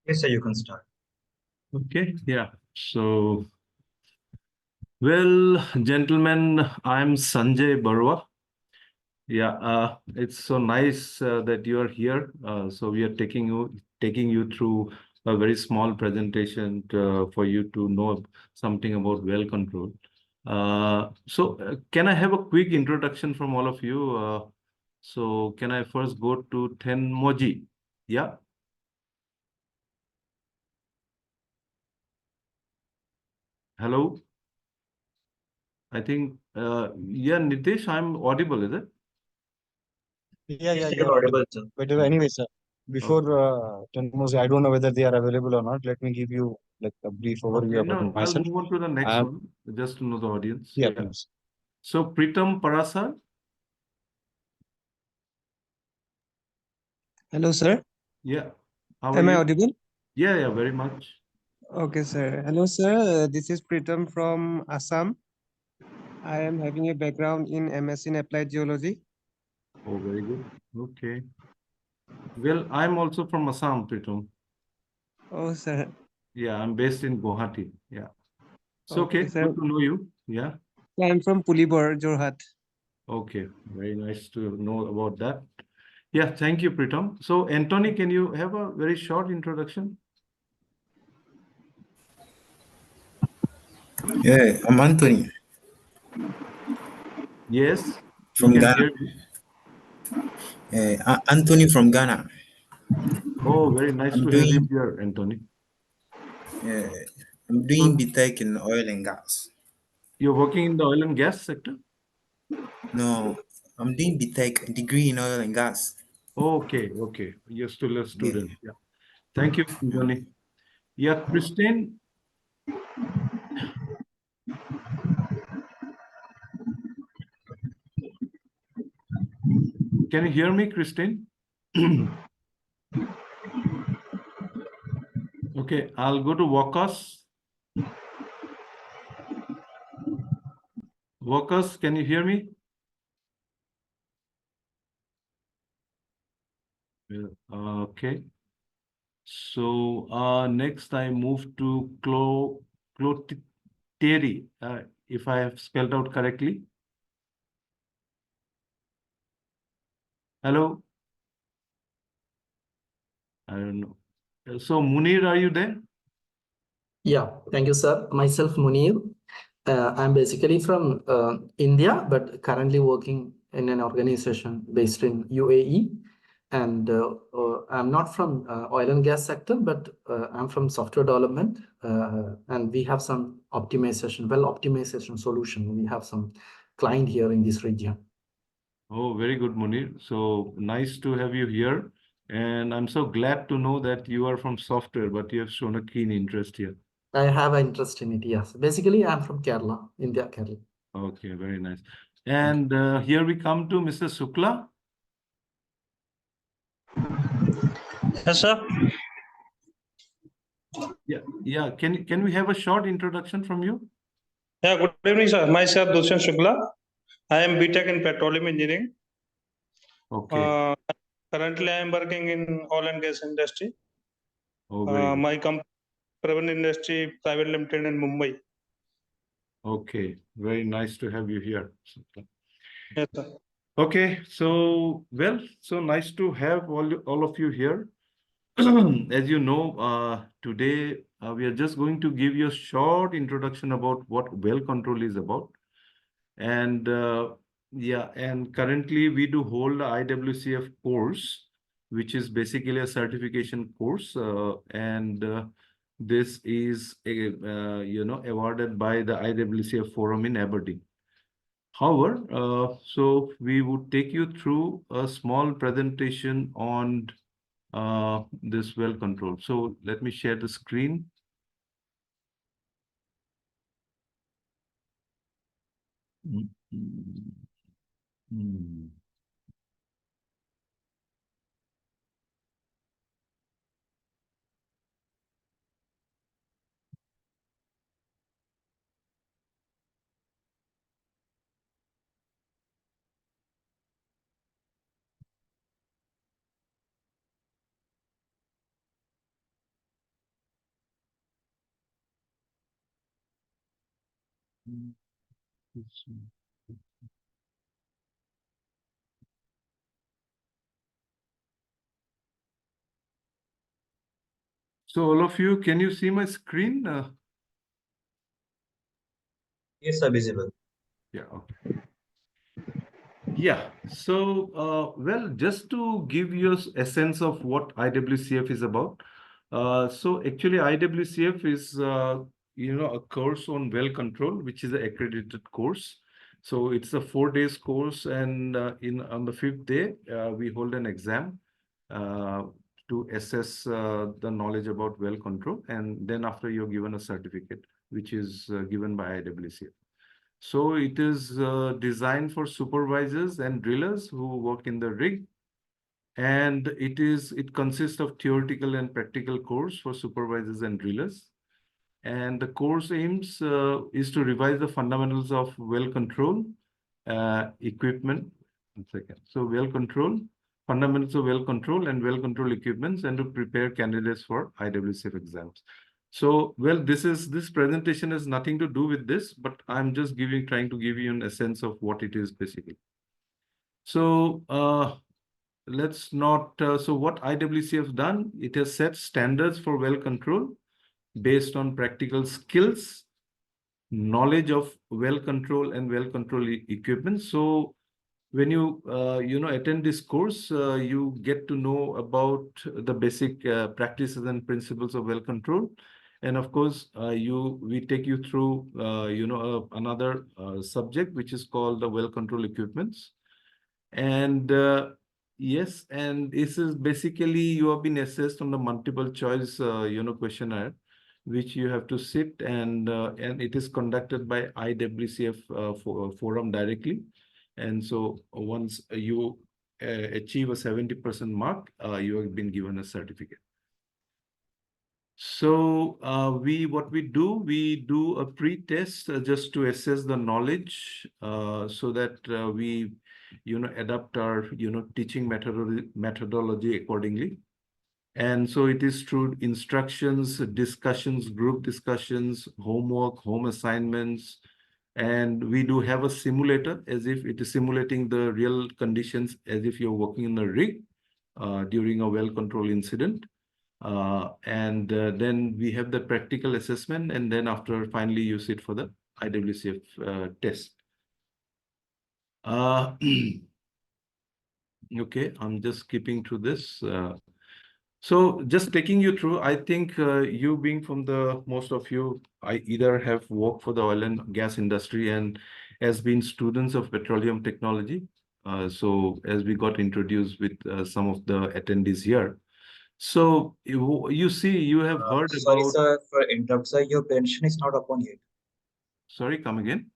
Yes, sir, you can start. Okay, yeah. So, well, gentlemen, I'm Sanjay Baruah. Yeah, it's so nice that you are here. So we are taking you through a very small presentation for you to know something about well control. Can I have a quick introduction from all of you? So can I first go to Tenmoji? Yeah. Hello. I think yeah, Nitesh, I'm audible, is it? Yeah, Yes, yeah, sir, you're you're audible. audible, sir. But anyway, sir, before Tanmay, I don't know whether they are available or not. Let me give you like a brief overview Okay, about no, I'll myself. move on to the next Um, one, just to know the audience. yeah, Yeah. please. So Pritam Parasar, Hello, sir. yeah. How are Am I you? audible? Yeah, very much. Okay, sir. Hello, sir. This is Pritam from Assam. I am having a background in MS in Applied Geology. Oh, very good. Okay. Well, I'm also from Assam, Pritam. Oh, sir. Yeah, I'm based in Guwahati. Yeah. So, okay, Okay, sir. good to know you. Yeah. I am from Pulibor, Jorhat. Okay, very nice to know about that. Yeah, thank you, Pritam. So, Anthony, can you have a very short introduction? Yeah, I'm Anthony Yes, we from can Ghana. hear you. Anthony from Ghana. Oh, very nice I'm to have you doing here, Anthony. uh, I'm doing So, BTech in oil and gas. you're working in the oil and gas sector? No, I'm doing BTech degree in oil and gas. Okay. You're still a Yeah. student. Yeah. Thank you, Anthony. Yeah, Christine. Can you hear me, Christine? Okay, I'll go to Wakas. Wakas, can you hear me? Yeah, okay. So next I move to Cloteri, if I have spelled out correctly. Hello? I don't know. So Munir, are you there? Yeah, thank you, sir. Myself, Munir. I'm basically from India, but currently working in an organization based in UAE. And I'm not from oil and gas sector, but I'm from software development. And we have some optimization solution. We have some client here in this region. Oh, very good, Munir. So nice to have you here. And I'm so glad to know that you are from software, but you have shown a keen interest here. I have an interest in it, yes. Basically, I'm from Kerala, India, Kerala. Okay, very nice. And here we come to Mr. Sukla. Yes, sir. Yeah. Can we have a short introduction from you? Yeah, good evening, sir. Myself, Dushyant Shukla. I am BTech in Petroleum Engineering. Okay. Currently, I am working in oil and gas industry. Oh, very good. My company, Broaden Industry Private Limited in Mumbai. Okay, very nice to have you here, Sukla. Yes, sir. Okay, so nice to have all of you here. As you know, today we are just going to give you a short introduction about what well control is about. And and currently we do hold the IWCF course, which is basically a certification course, and this is awarded by the IWCF forum in Aberdeen. However, so we would take you through a small presentation on this well control. So let me share the screen. So all of you, can you see my screen? Yes, sir, visible. Yeah, okay. Yeah, so well, just to give you a sense of what IWCF is about. So actually IWCF is a course on well control, which is an accredited course. So it's a 4 days course, and on the 5th day we hold an exam uh, to assess the knowledge about well control, and then after you're given a certificate, which is given by IWCF. So it is designed for supervisors and drillers who work in the rig. And it consists of theoretical and practical course for supervisors and drillers. And the course aims is to revise the fundamentals of well control equipment. 1 second. So well control, fundamentals of well control and well control equipments, and to prepare candidates for IWCF exams. So, well, this presentation has nothing to do with this, but I'm just trying to give you a sense of what it is basically. So, let's not, so what IWCF done, it has set standards for well control based on practical skills, knowledge of well control and well control equipment. So when you attend this course, you get to know about the basic practices and principles of well control. And of course, we take you through another subject, which is called the well control equipments. And yes, and this is basically you have been assessed on the multiple choice questionnaire, which you have to sit, and it is conducted by IWCF forum directly. And so once you achieve a 70% mark, you have been given a certificate. So what we do a pre-test just to assess the knowledge, so that we adapt our teaching methodology accordingly. And so it is through instructions, discussions, group discussions, homework, home assignments, and we do have a simulator as if it is simulating the real conditions as if you're working in a rig during a well control incident. And then we have the practical assessment, and then after finally you sit for the IWCF test. Okay, I'm just skipping through this. So just taking you through, I think you being from most of you, I either have worked for the oil and gas industry and has been students of petroleum technology. So as we got introduced with some of the attendees here. So you see, you have heard Sorry, about. sir, for interrupt, sir. Your presentation is not upon yet. Sorry, come again.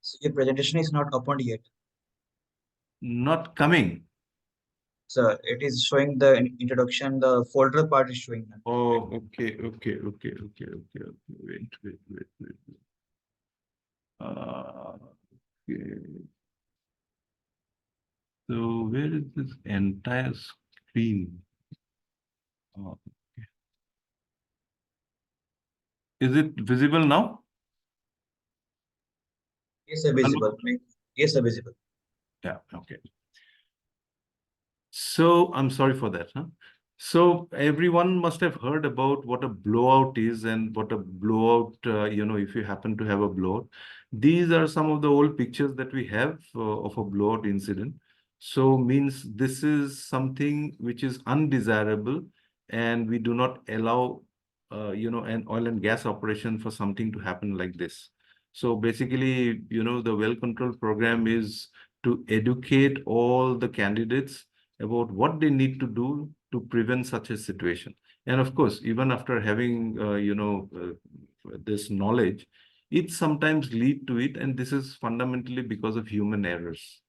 So your presentation is not upon yet. Not coming. Sir, it is showing the introduction. The folder part is showing. Oh, okay. Wait. Okay. So where is this entire screen? Oh, okay. Is it visible now? Yes, sir, visible. Yes, sir, visible. Yeah, okay. So I'm sorry for that. So everyone must have heard about what a blowout is and what a blowout, if you happen to have a blowout. These are some of the old pictures that we have of a blowout incident. So means this is something which is undesirable, and we do not allow, an oil and gas operation for something to happen like this. So basically, the well control program is to educate all the candidates about what they need to do to prevent such a situation. And of course, even after having, this knowledge, it sometimes lead to it. And this is fundamentally because of human errors.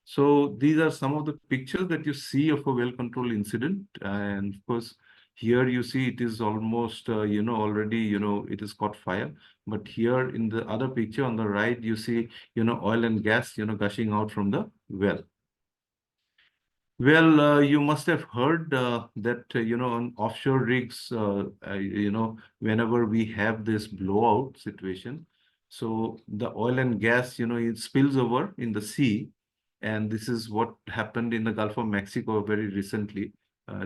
So these are some of the pictures that you see of a well-controlled incident. And of course, here you see it is almost, already, it is caught fire. But here in the other picture on the right, you see, oil and gas, gushing out from the well. Well, you must have heard that, on offshore rigs, whenever we have this blowout situation, So the oil and gas, it spills over in the sea. And this is what happened in the Gulf of Mexico very recently.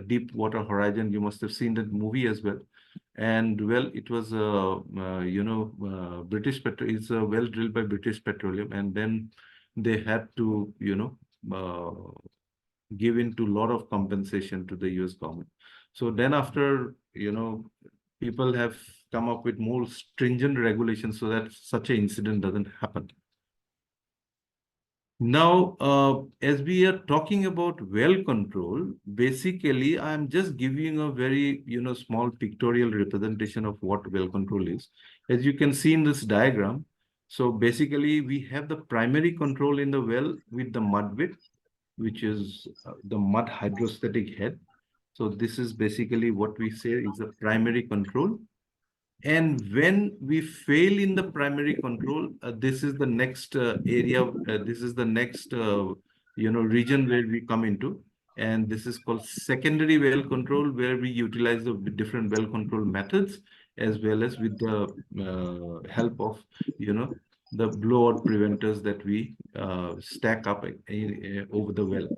Deepwater Horizon, you must have seen that movie as well. And well, it was British Petroleum. It's a well drilled by British Petroleum, and then they had to give in to a lot of compensation to the US government. So then after people have come up with more stringent regulations so that such an incident doesn't happen. Now, as we are talking about well control, basically, I'm just giving a very, small pictorial representation of what well control is. As you can see in this diagram, so basically, we have the primary control in the well with the mud width, which is the mud hydrostatic head. So this is basically what we say is the primary control. And when we fail in the primary control, this is the next area. This is the next, region where we come into. And this is called secondary well control, where we utilize the different well control methods, as well as with the help of, the blowout preventers that we stack up over the well.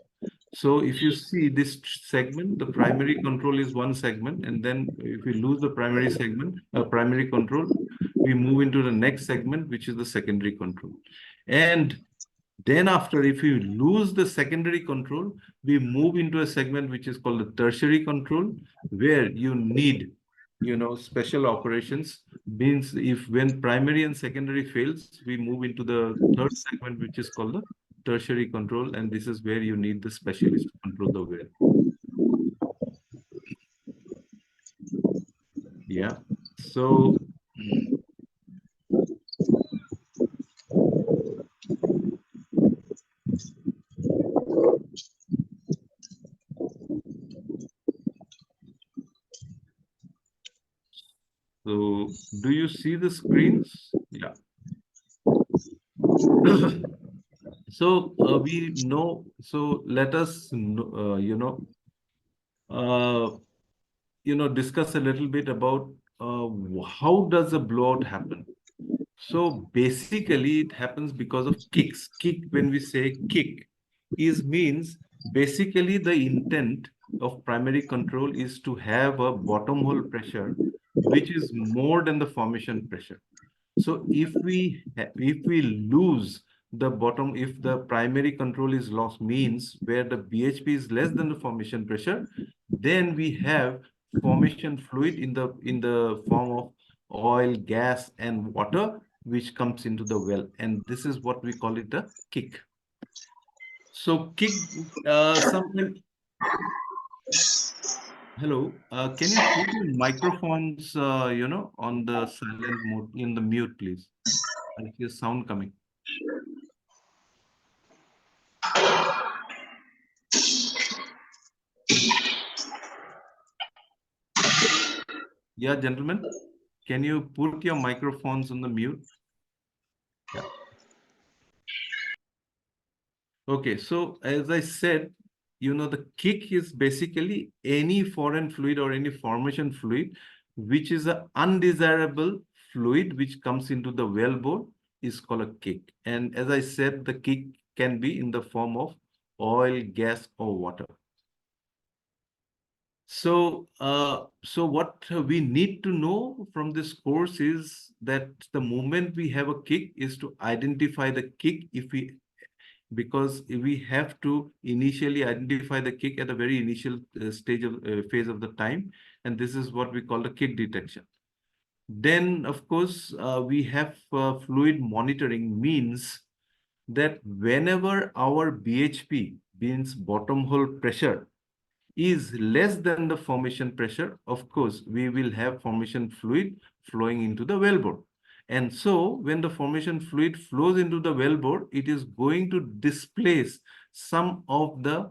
So if you see this segment, the primary control is one segment, and then if we lose the primary segment, primary control, we move into the next segment, which is the secondary control. And then after, if you lose the secondary control, we move into a segment which is called the tertiary control, where you need, special operations. Means if when primary and secondary fails, we move into the third segment, which is called the tertiary control, and this is where you need the specialist to control the well. Yeah. So do you see the screens? Yeah. So we know, so let us discuss a little bit about how does a blowout happen. So basically it happens because of kicks. Kick, when we say kick, means basically the intent of primary control is to have a bottom hole pressure which is more than the formation pressure. So if we lose the bottom, if the primary control is lost, means where the BHP is less than the formation pressure, then we have formation fluid in the form of oil, gas, and water, which comes into the well, and this is what we call it a kick. So kick, something. Hello, can you put your microphones, on the silent mode, in the mute, please? I hear sound coming. Yeah, gentlemen, can you put your microphones on the mute? Yeah. Okay, so as I said, the kick is basically any foreign fluid or any formation fluid, which is an undesirable fluid which comes into the wellbore, is called a kick. And as I said, the kick can be in the form of oil, gas, or water. So, so what we need to know from this course is that the moment we have a kick is to identify the kick because we have to initially identify the kick at a very initial stage of phase of the time, and this is what we call the kick detection. Then, of course, we have fluid monitoring, means that whenever our BHP, means bottom hole pressure, is less than the formation pressure, of course, we will have formation fluid flowing into the wellbore. And so when the formation fluid flows into the wellbore, it is going to displace some of the,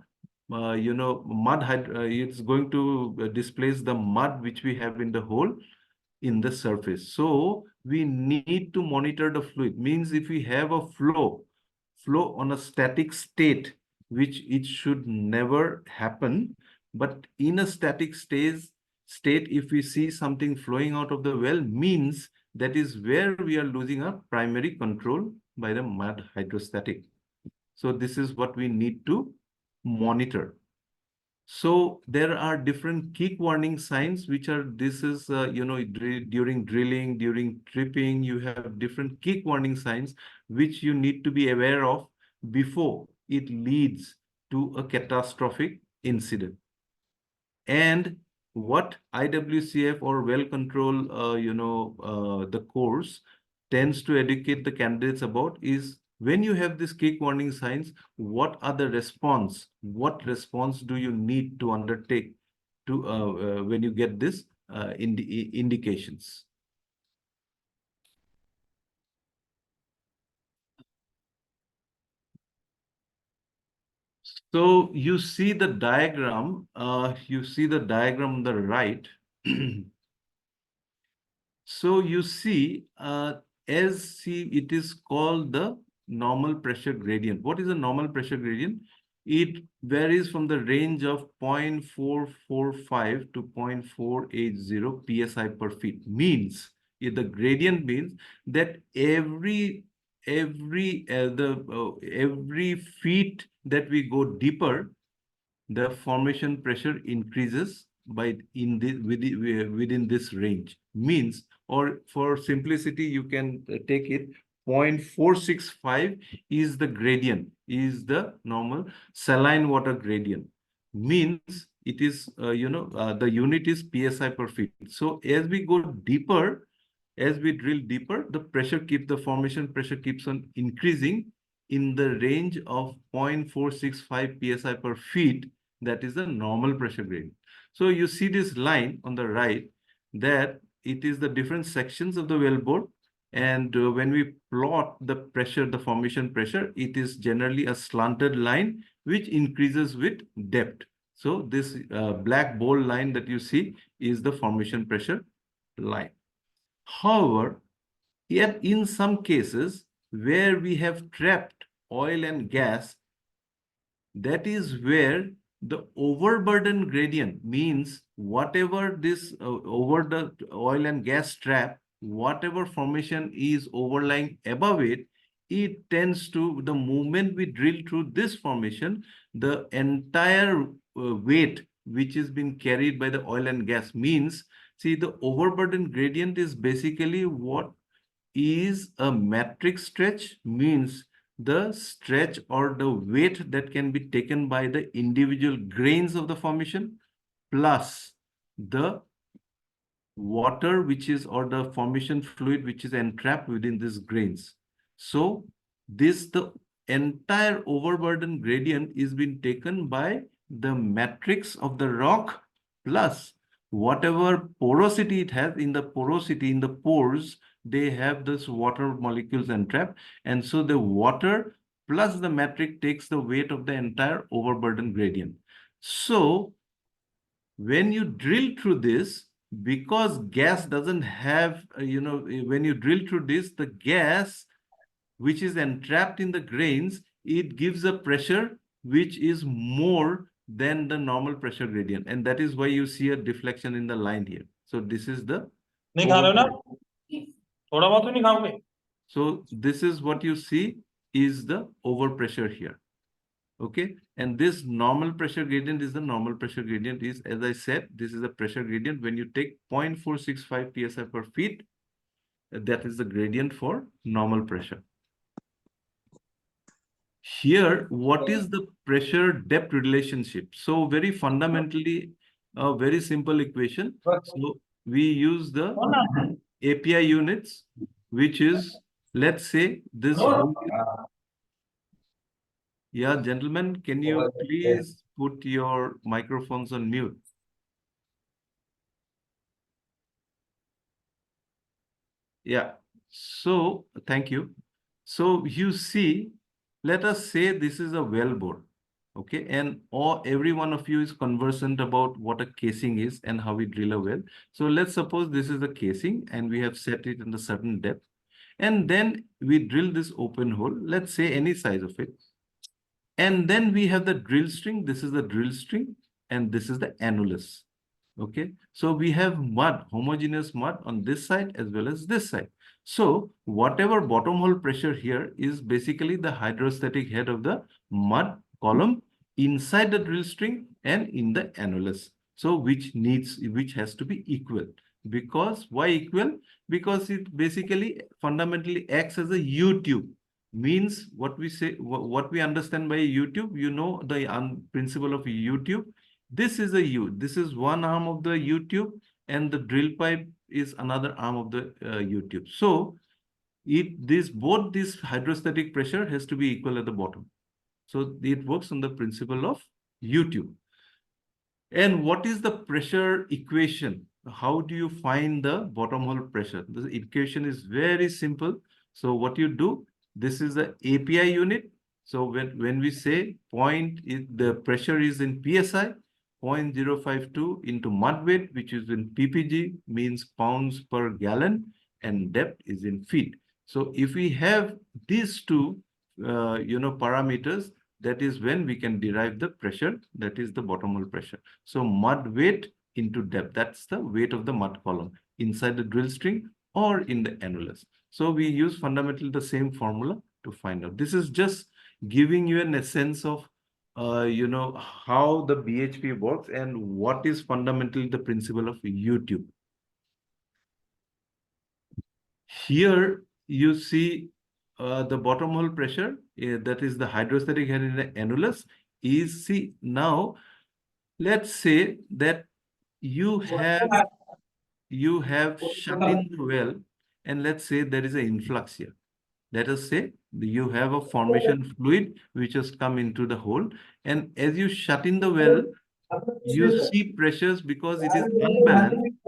mud, it's going to displace the mud which we have in the hole in the surface. So we need to monitor the fluid. Means if we have a flow on a static state, which it should never happen, but in a static state, if we see something flowing out of the well, means that is where we are losing our primary control by the mud hydrostatic. So this is what we need to monitor. So there are different kick warning signs, which are, this is, during drilling, during tripping, you have different kick warning signs, which you need to be aware of before it leads to a catastrophic incident. And what IWCF or well control, the course tends to educate the candidates about is, when you have this kick warning signs, what are the response? What response do you need to undertake to when you get this indications? So you see the diagram. You see the diagram on the right. So you see, it is called the normal pressure gradient. What is a normal pressure gradient? It varies from the range of 0.445 to 0.480 psi per feet. Means, the gradient means that every feet that we go deeper, the formation pressure increases by within this range. Means, or for simplicity, you can take it 0.465 is the gradient, is the normal saline water gradient. Means it is, the unit is psi per feet. So as we go deeper, as we drill deeper, the formation pressure keeps on increasing in the range of 0.465 psi per feet. That is the normal pressure gradient. So you see this line on the right, that it is the different sections of the wellbore. And when we plot the pressure, the formation pressure, it is generally a slanted line which increases with depth. So this black bold line that you see is the formation pressure line. However, yet in some cases where we have trapped oil and gas, that is where the overburden gradient, means whatever this over the oil and gas trap, whatever formation is overlying above it, it tends to, the moment we drill through this formation, the entire weight which is being carried by the oil and gas, means, see, the overburden gradient is basically what is a metric stretch, means the stretch or the weight that can be taken by the individual grains of the formation, plus the water which is, or the formation fluid which is entrapped within these grains. So the entire overburden gradient is being taken by the matrix of the rock, plus whatever porosity it has. In the porosity, in the pores, they have this water molecules entrapped, and so the water plus the matrix takes the weight of the entire overburden gradient. So when you drill through this, because gas doesn't have, when you drill through this, the gas which is entrapped in the grains, it gives a pressure which is more than the normal pressure gradient. And that is why you see a deflection in the line here. So this is the नहीं खा रहे हो ना थोड़ा बहुत तो नहीं खाओगे so this is what you see is the overpressure here. Okay, and this normal pressure gradient is the normal pressure gradient is, as I said, this is the pressure gradient. When you take 0.465 psi per feet, that is the gradient for normal pressure. Here, what is the pressure depth relationship? So very fundamentally, a very simple equation. So we use the API units, which is, let's say this whole. Yeah, gentlemen, can you please put your microphones on mute? Yeah, so thank you. So you see, let us say this is a wellbore, okay? And every one of you is conversant about what a casing is and how we drill a well. So let's suppose this is a casing and we have set it in a certain depth. And then we drill this open hole, let's say any size of it. And then we have the drill string. This is the drill string, and this is the annulus. Okay, so we have mud, homogeneous mud on this side as well as this side. So whatever bottom hole pressure here is basically the hydrostatic head of the mud column inside the drill string and in the annulus. So which has to be equal. Because why equal? Because it basically fundamentally acts as a U-tube. Means what we say, what we understand by U-tube, you know the principle of U-tube. This is a U. This is one arm of the U-tube, and the drill pipe is another arm of the U-tube. So both this hydrostatic pressure has to be equal at the bottom. So it works on the principle of U-tube. And what is the pressure equation? How do you find the bottom hole pressure? The equation is very simple. So what you do, this is the API unit. So when we say the pressure is in PSI, 0.052 into mud weight, which is in ppg, means pounds per gallon, and depth is in feet. So if we have these two, parameters, that is when we can derive the pressure, that is the bottom hole pressure. So mud weight into depth, that's the weight of the mud column inside the drill string or in the annulus. So we use fundamentally the same formula to find out. This is just giving you an essence of how the BHP works and what is fundamentally the principle of U-tube. Here you see the bottom hole pressure, that is the hydrostatic head in the annulus, is, see, now let's say that you have shut in the well, and let's say there is an influx here. Let us say you have a formation fluid which has come into the hole, and as you shut in the well, you see pressures because it is unbalanced.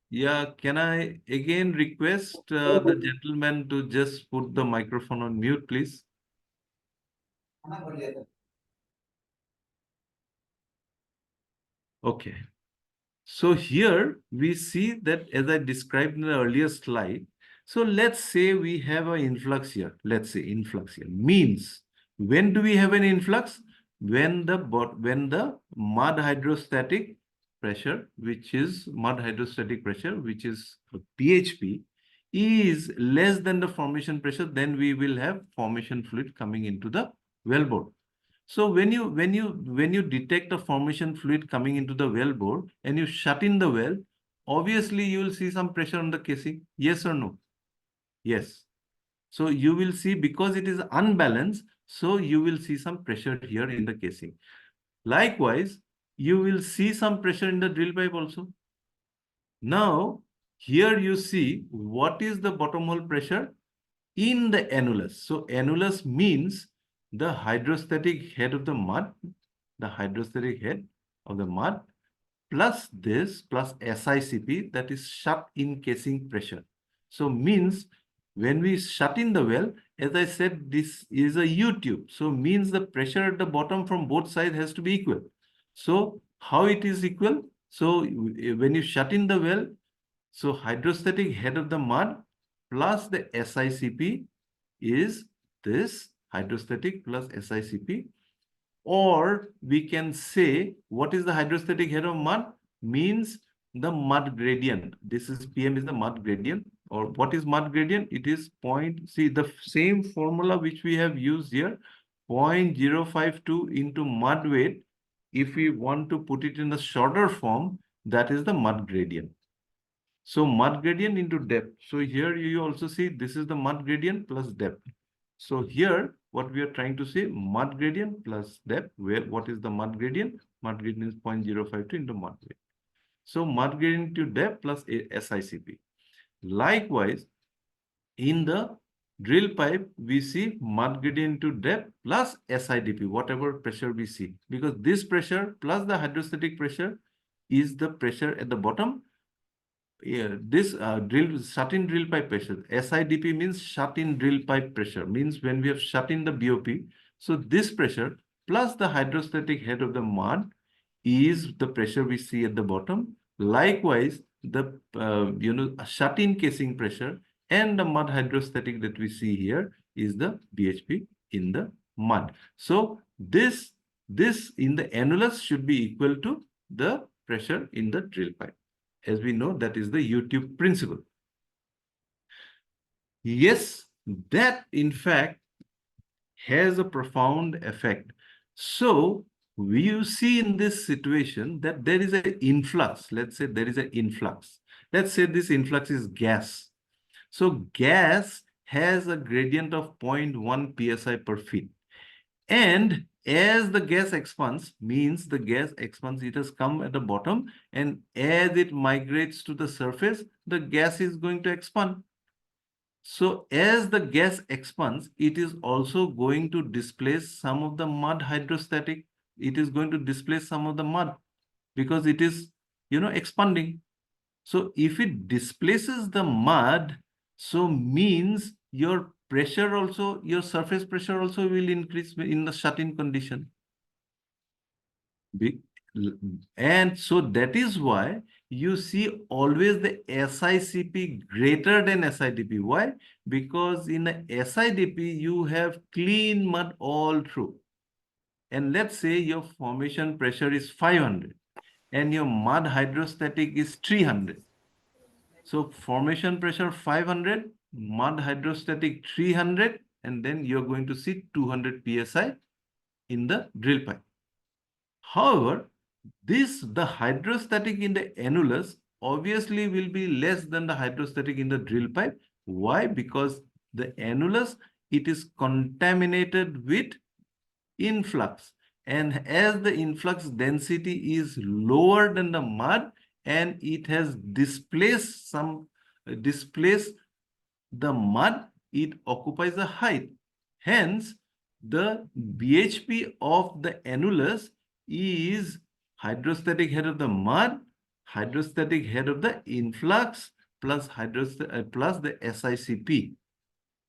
Yeah, can I again request the gentleman to just put the microphone on mute, please? Okay. So here we see that, as I described in the earlier slide, so let's say we have an influx here. Let's say influx here means, when do we have an influx? When the mud hydrostatic pressure, which is PHP, is less than the formation pressure, then we will have formation fluid coming into the wellbore. So when you detect a formation fluid coming into the well bore and you shut in the well, obviously you will see some pressure on the casing. Yes or no? Yes. So you will see, because it is unbalanced, so you will see some pressure here in the casing. Likewise, you will see some pressure in the drill pipe also. Now, here you see what is the bottom hole pressure in the annulus. So annulus means the hydrostatic head of the mud, plus this, plus SICP, that is shut in casing pressure. So means when we shut in the well, as I said, this is a U-tube. So means the pressure at the bottom from both sides has to be equal. So how it is equal? So when you shut in the well, so hydrostatic head of the mud plus the SICP is this hydrostatic plus SICP. Or we can say, what is the hydrostatic head of mud? Means the mud gradient. This is PM is the mud gradient. Or what is mud gradient? It is see the same formula which we have used here, 0.052 into mud weight. If we want to put it in the shorter form, that is the mud gradient. So mud gradient into depth. So here you also see this is the mud gradient plus depth. So here what we are trying to say, mud gradient plus depth, where what is the mud gradient? Mud gradient is 0.052 into mud weight. So mud gradient to depth plus SICP. Likewise, in the drill pipe, we see mud gradient to depth plus SIDP, whatever pressure we see, because this pressure plus the hydrostatic pressure is the pressure at the bottom. This shut-in drill pipe pressure, SIDP means shut-in drill pipe pressure, means when we have shut in the BOP. So this pressure plus the hydrostatic head of the mud is the pressure we see at the bottom. Likewise, the shut-in casing pressure and the mud hydrostatic that we see here is the BHP in the mud. So this in the annulus should be equal to the pressure in the drill pipe. As we know, that is the U-tube principle. Yes, that in fact has a profound effect. So you see in this situation that there is an influx. Let's say there is an influx. Let's say this influx is gas. So gas has a gradient of 0.1 psi per feet. And as the gas expands, means the gas expands, it has come at the bottom, and as it migrates to the surface, the gas is going to expand. So as the gas expands, it is also going to displace some of the mud hydrostatic. It is going to displace some of the mud because it is, expanding. So if it displaces the mud, so means your pressure also, your surface pressure also will increase in the shut-in condition. And so that is why you see always the SICP greater than SIDP. Why? Because in a SIDP, you have clean mud all through. And let's say your formation pressure is 500 and your mud hydrostatic is 300. So formation pressure 500, mud hydrostatic 300, and then you're going to see 200 psi in the drill pipe. However, the hydrostatic in the annulus obviously will be less than the hydrostatic in the drill pipe. Why? Because the annulus, it is contaminated with influx. And as the influx density is lower than the mud, and it has displaced the mud, it occupies a height. Hence, the BHP of the annulus is hydrostatic head of the mud, hydrostatic head of the influx, plus the SICP.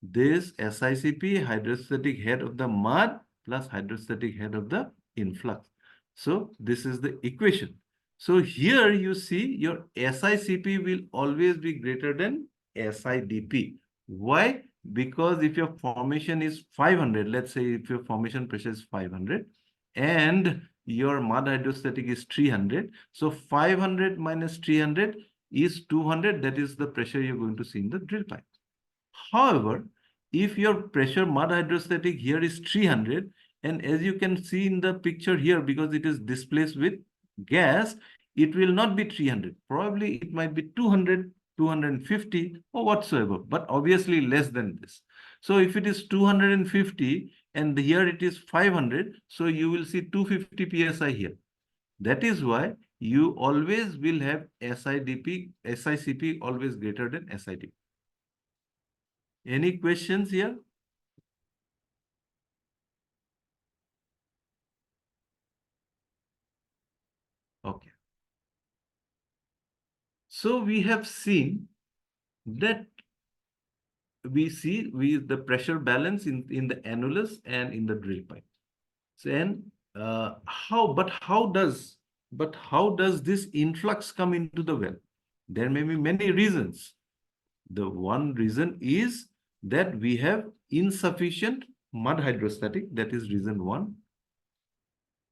This SICP, hydrostatic head of the mud, plus hydrostatic head of the influx. So this is the equation. So here you see your SICP will always be greater than SIDP. Why? Because if your formation is 500, let's say if your formation pressure is 500 and your mud hydrostatic is 300, so 500 minus 300 is 200. That is the pressure you're going to see in the drill pipe. However, if your pressure mud hydrostatic here is 300, and as you can see in the picture here, because it is displaced with gas, it will not be 300. Probably it might be 200, 250 or whatsoever, but obviously less than this. So if it is 250 and here it is 500, so you will see 250 psi here. That is why you always will have SICP always greater than SIDP. Any questions here? Okay. So we have seen that the pressure balance in the annulus and in the drill pipe. So and how does this influx come into the well? There may be many reasons. The one reason is that we have insufficient mud hydrostatic. That is reason one.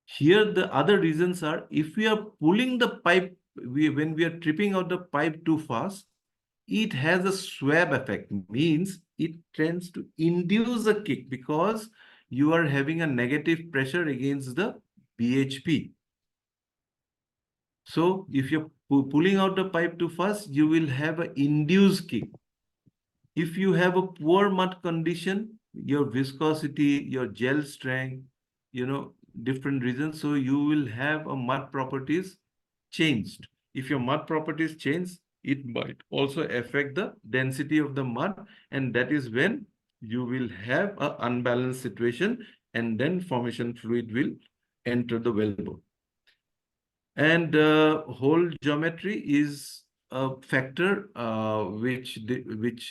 Here, the other reasons are if we are pulling the pipe, when we are tripping out the pipe too fast, it has a swab effect, means it tends to induce a kick because you are having a negative pressure against the BHP. So if you're pulling out the pipe too fast, you will have an induced kick. If you have a poor mud condition, your viscosity, your gel strength, different reasons, so you will have a mud properties changed. If your mud properties change, it might also affect the density of the mud, and that is when you will have an unbalanced situation, and then formation fluid will enter the wellbore. And hole geometry is a factor which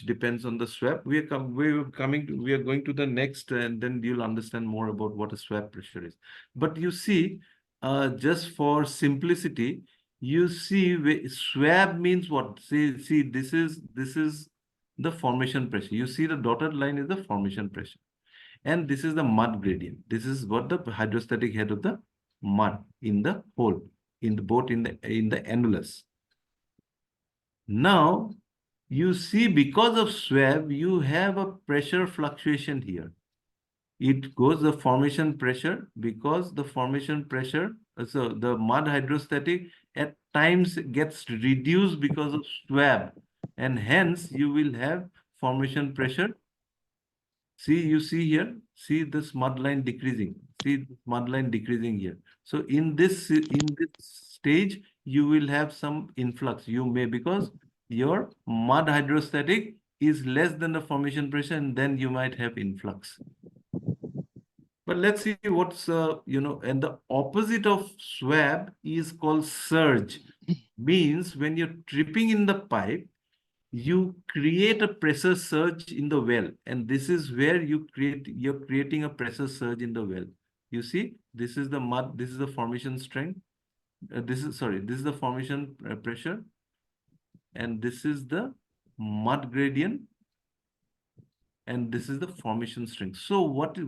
depends on the swab. We are going to the next, and then you'll understand more about what a swab pressure is. But you see, just for simplicity, you see swab means what? See, this is the formation pressure. You see the dotted line is the formation pressure. And this is the mud gradient. This is what the hydrostatic head of the mud in the hole, in the boat, in the annulus. Now, you see, because of swab, you have a pressure fluctuation here. It goes the formation pressure, because the formation pressure, so the mud hydrostatic at times gets reduced because of swab, and hence you will have formation pressure. See, you see here, see this mud line decreasing. See this mud line decreasing here. So in this stage, you will have some influx. You may, because your mud hydrostatic is less than the formation pressure, and then you might have influx. But let's see what's, and the opposite of swab is called surge. Means when you're tripping in the pipe, you create a pressure surge in the well. And this is where you're creating a pressure surge in the well. You see, this is the mud, this is the formation strength. This is the formation pressure. And this is the mud gradient. And this is the formation strength. So what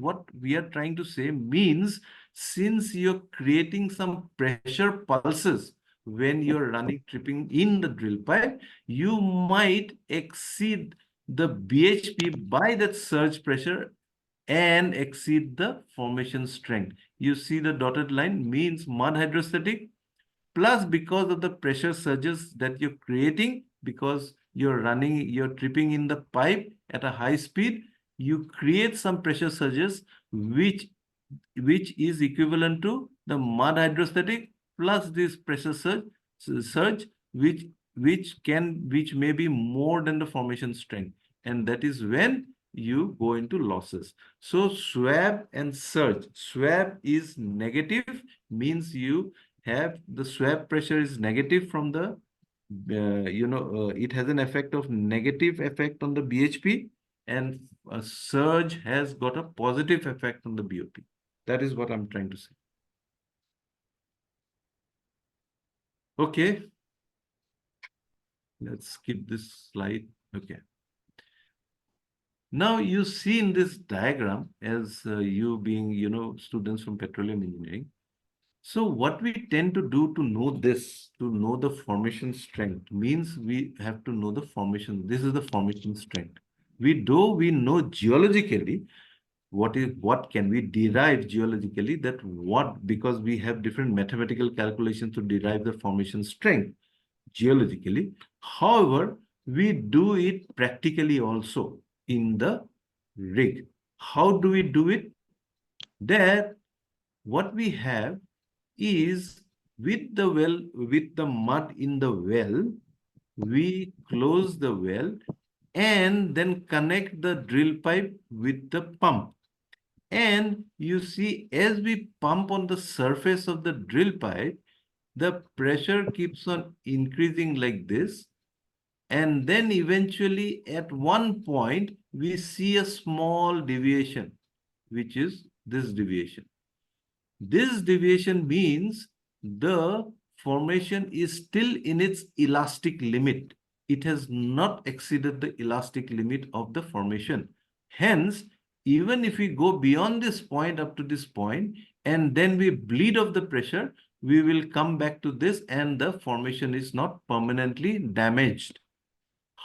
we are trying to say means, since you're creating some pressure pulses when you're tripping in the drill pipe, you might exceed the BHP by that surge pressure and exceed the formation strength. You see the dotted line means mud hydrostatic, plus because of the pressure surges that you're creating, because you're tripping in the pipe at a high speed, you create some pressure surges which is equivalent to the mud hydrostatic plus this pressure surge which may be more than the formation strength, and that is when you go into losses. So swab and surge. Swab is negative, means you have the swab pressure is negative from the it has an effect of negative effect on the BHP, and a surge has got a positive effect on the BOP. That is what I'm trying to say. Okay. Let's skip this slide. Okay. Now you see in this diagram, as you being, students from petroleum engineering. So what we tend to do to know this, to know the formation strength, means we have to know the formation. This is the formation strength. We know geologically what can we derive geologically, because we have different mathematical calculations to derive the formation strength geologically. However, we do it practically also in the rig. How do we do it? That what we have is, with the mud in the well, we close the well and then connect the drill pipe with the pump. And you see, as we pump on the surface of the drill pipe, the pressure keeps on increasing like this. And then eventually at one point, we see a small deviation, which is this deviation. This deviation means the formation is still in its elastic limit. It has not exceeded the elastic limit of the formation. Hence, even if we go beyond this point up to this point, and then we bleed off the pressure, we will come back to this and the formation is not permanently damaged.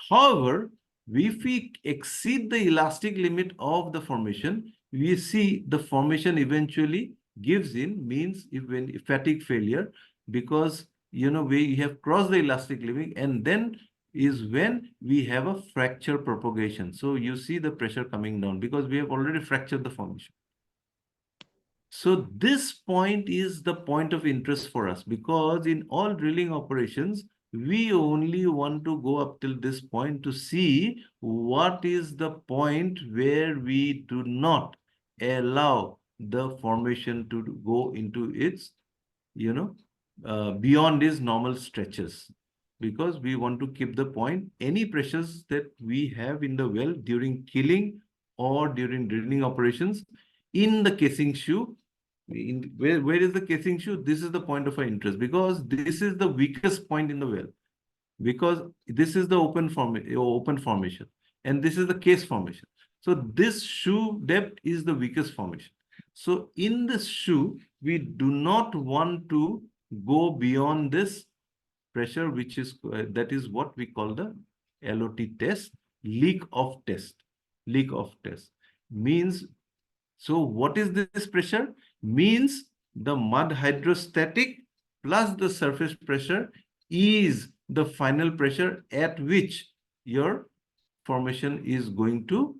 However, if we exceed the elastic limit of the formation, we see the formation eventually gives in, means when fatigue failure, because we have crossed the elastic limit, and then is when we have a fracture propagation. So you see the pressure coming down because we have already fractured the formation. So this point is the point of interest for us, because in all drilling operations, we only want to go up till this point to see what is the point where we do not allow the formation to go into its, beyond its normal stretches, because we want to keep the point. Any pressures that we have in the well during killing or during drilling operations in the casing shoe, where is the casing shoe? This is the point of our interest, because this is the weakest point in the well, because this is the open formation. and this is the case formation. So this shoe depth is the weakest formation. So in this shoe, we do not want to go beyond this pressure, which is that is what we call the LOT test, leak of test. Leak of test means, so what is this pressure? Means the mud hydrostatic plus the surface pressure is the final pressure at which your formation is going to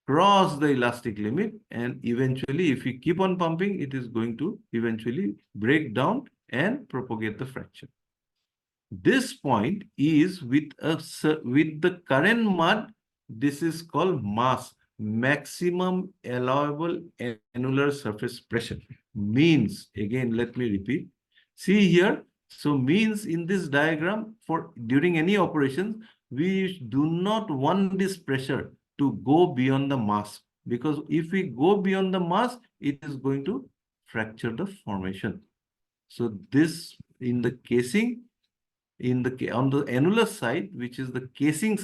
cross the elastic limit, and eventually if you keep on pumping, it is going to eventually break down and propagate the fracture. This point is with the current mud, this is called mass, maximum allowable annular surface pressure. Means, again, let me repeat. See here, so means in this diagram, for during any operation, we do not want this pressure to go beyond the mass, because if we go beyond the mass, it is going to fracture the formation. So this in the casing, on the annulus side, which is the casing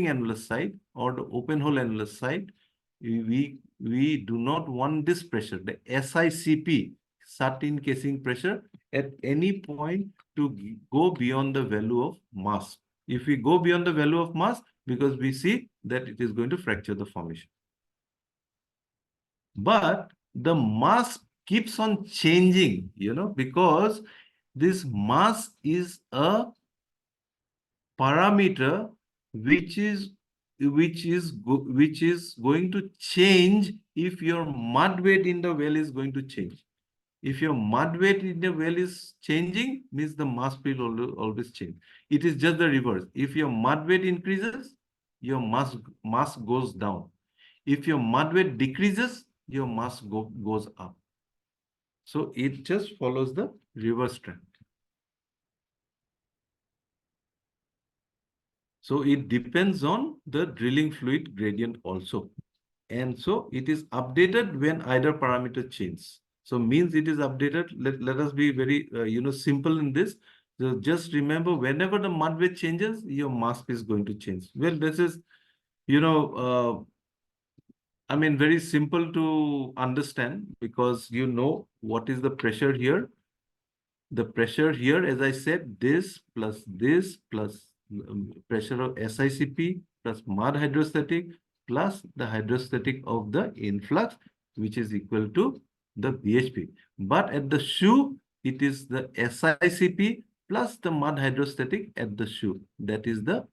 annulus side or the open hole annulus side, we do not want this pressure, the SICP, shut-in casing pressure, at any point to go beyond the value of mass. If we go beyond the value of mass, because we see that it is going to fracture the formation. But the mass keeps on changing, because this mass is a parameter which is going to change if your mud weight in the well is going to change. If your mud weight in the well is changing, means the mass will always change. It is just the reverse. If your mud weight increases, your mass goes down. If your mud weight decreases, your mass goes up. So it just follows the reverse trend. So it depends on the drilling fluid gradient also. And so it is updated when either parameter changes. So means it is updated. Let us be very simple in this. So just remember, whenever the mud weight changes, your mass is going to change. Well, this is, very simple to understand, because what is the pressure here. The pressure here, as I said, this plus pressure of SICP plus mud hydrostatic plus the hydrostatic of the influx, which is equal to the BHP. But at the shoe, it is the SICP plus the mud hydrostatic at the shoe. That is the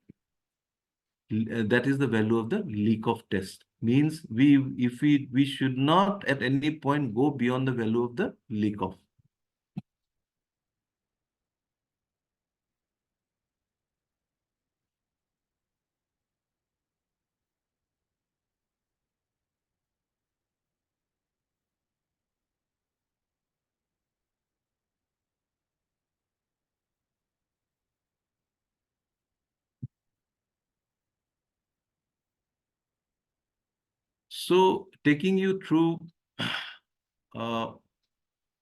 value of the leak of test. Means we should not at any point go beyond the value of the leak of. So taking you through a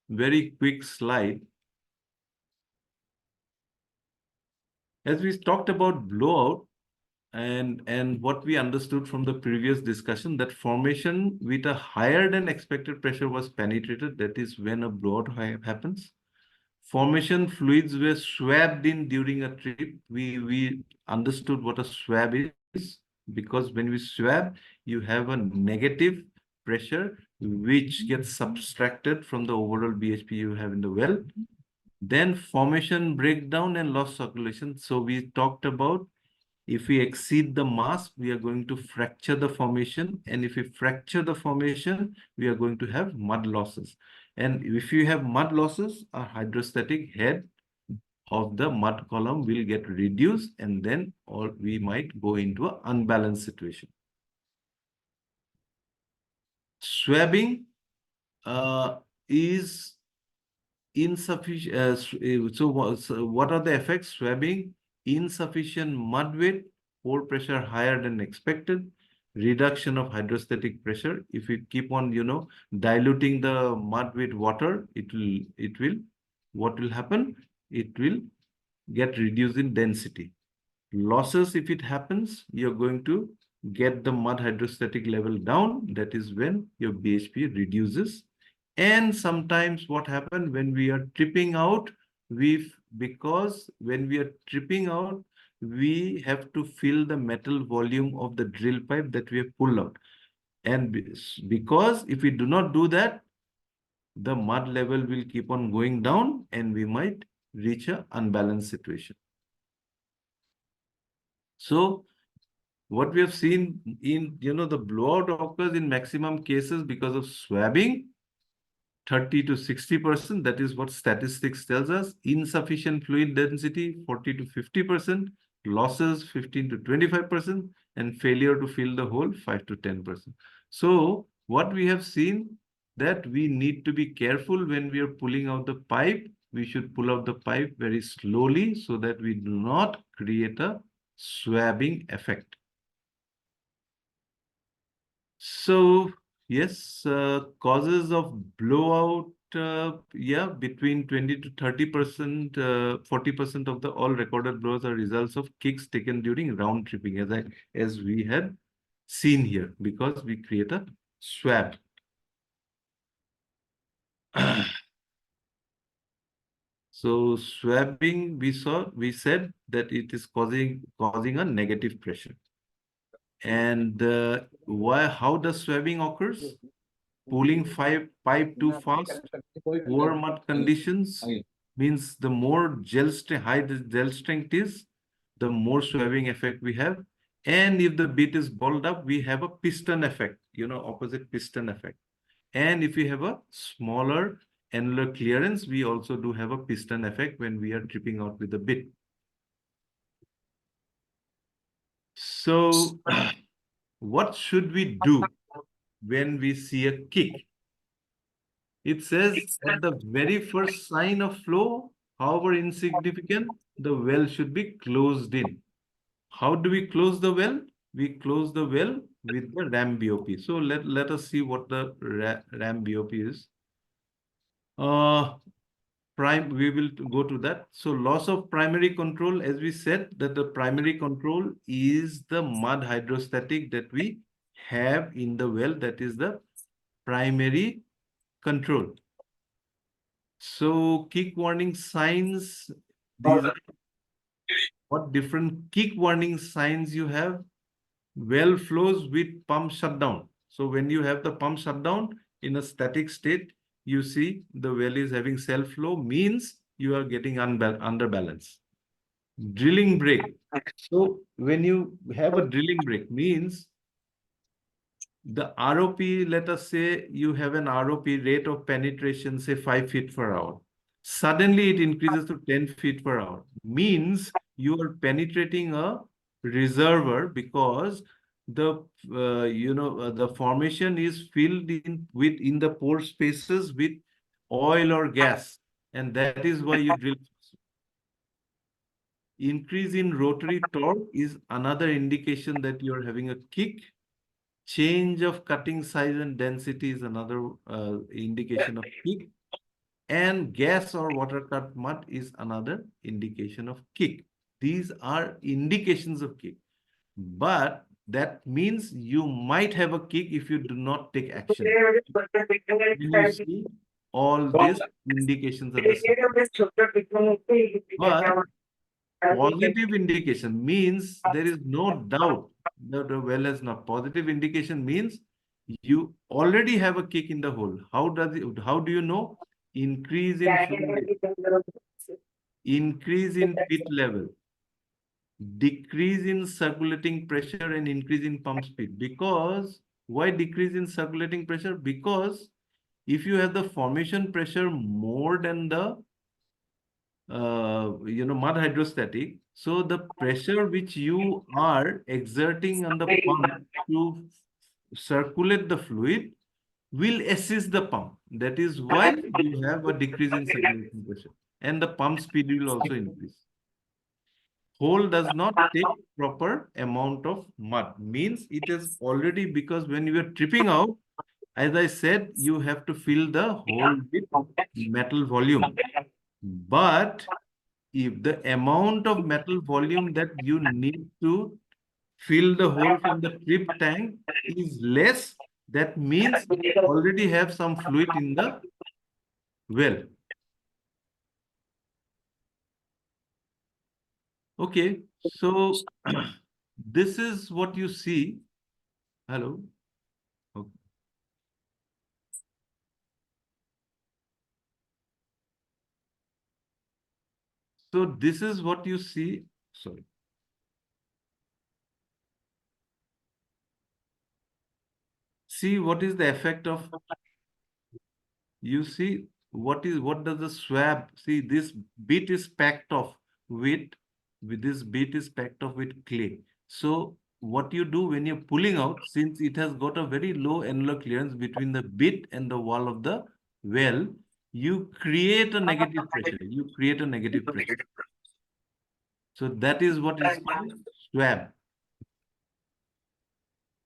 very quick slide. As we talked about blowout, and what we understood from the previous discussion, that formation with a higher than expected pressure was penetrated. That is when a blowout happens. Formation fluids were swabbed in during a trip. We understood what a swab is, because when we swab, you have a negative pressure which gets subtracted from the overall BHP you have in the well. Then formation breakdown and loss circulation. So we talked about, if we exceed the mass, we are going to fracture the formation. And if we fracture the formation, we are going to have mud losses. And if you have mud losses, a hydrostatic head of the mud column will get reduced, and then we might go into an unbalanced situation. Swabbing is insufficient. So what are the effects? Swabbing, insufficient mud weight, pore pressure higher than expected, reduction of hydrostatic pressure. If you keep on, diluting the mud with water, what will happen? It will get reduced in density. losses, if it happens, you're going to get the mud hydrostatic level down. That is when your BHP reduces. And sometimes what happens when we are tripping out, because when we are tripping out, we have to fill the metal volume of the drill pipe that we have pulled out. And because if we do not do that, the mud level will keep on going down and we might reach an unbalanced situation. So what we have seen in, the blowout occurs in maximum cases because of swabbing, 30 to 60%. That is what statistics tells us. Insufficient fluid density, 40 to 50%. Losses, 15 to 25%. And failure to fill the hole, 5 to 10%. So what we have seen, that we need to be careful when we are pulling out the pipe. We should pull out the pipe very slowly so that we do not create a swabbing effect. So yes, causes of blowout, between 20 to 30%, 40% of the all recorded blows are results of kicks taken during round tripping, as we had seen here, because we create a swab. So swabbing, we said that it is causing a negative pressure. And how does swabbing occurs? Pulling pipe too fast, poor mud conditions means the more high the gel strength is, the more swabbing effect we have. And if the bit is balled up, we have a piston effect, opposite piston effect. And if we have a smaller annular clearance, we also do have a piston effect when we are tripping out with the bit. So what should we do when we see a kick? It says at the very first sign of flow, however insignificant, the well should be closed in. How do we close the well? We close the well with the RAM BOP. So let us see what the RAM BOP is. We will go to that. So loss of primary control, as we said, that the primary control is the mud hydrostatic that we have in the well. That is the primary control. So kick warning signs, these are what different kick warning signs you have. Well flows with pump shutdown. So when you have the pump shutdown in a static state, you see the well is having self flow, means you are getting under balance. Drilling break. So when you have a drilling break, means the ROP, let us say you have an ROP rate of penetration, say 5 feet per hour. Suddenly it increases to 10 feet per hour. Means you are penetrating a reservoir because the the formation is filled in the pore spaces with oil or gas, and that is why you drill. Increase in rotary torque is another indication that you are having a kick. Change of cutting size and density is another indication of kick. And gas or water cut mud is another indication of kick. These are indications of kick. But that means you might have a kick if you do not take action. You see all these indications at the same. But positive indication means there is no doubt that the well has not. Positive indication means you already have a kick in the hole. How do you know? Increase in fluid, increase in pit level, decrease in circulating pressure, and increase in pump speed. Because why decrease in circulating pressure? Because if you have the formation pressure more than the mud hydrostatic, so the pressure which you are exerting on the pump to circulate the fluid will assist the pump. That is why you have a decrease in circulation pressure, and the pump speed will also increase. Hole does not take proper amount of mud, means it is already, because when you are tripping out, as I said, you have to fill the hole with metal volume. But if the amount of metal volume that you need to fill the hole from the trip tank is less, that means you already have some fluid in the well. Okay, so this is what you see. Hello. Okay. So this is what you see. Sorry. See what is the effect of, you see what does the swab, see this bit is packed off with this bit is packed off with clay. So what you do when you're pulling out, since it has got a very low annular clearance between the bit and the wall of the well, you create a negative pressure. You create a negative pressure. So that is what is called swab.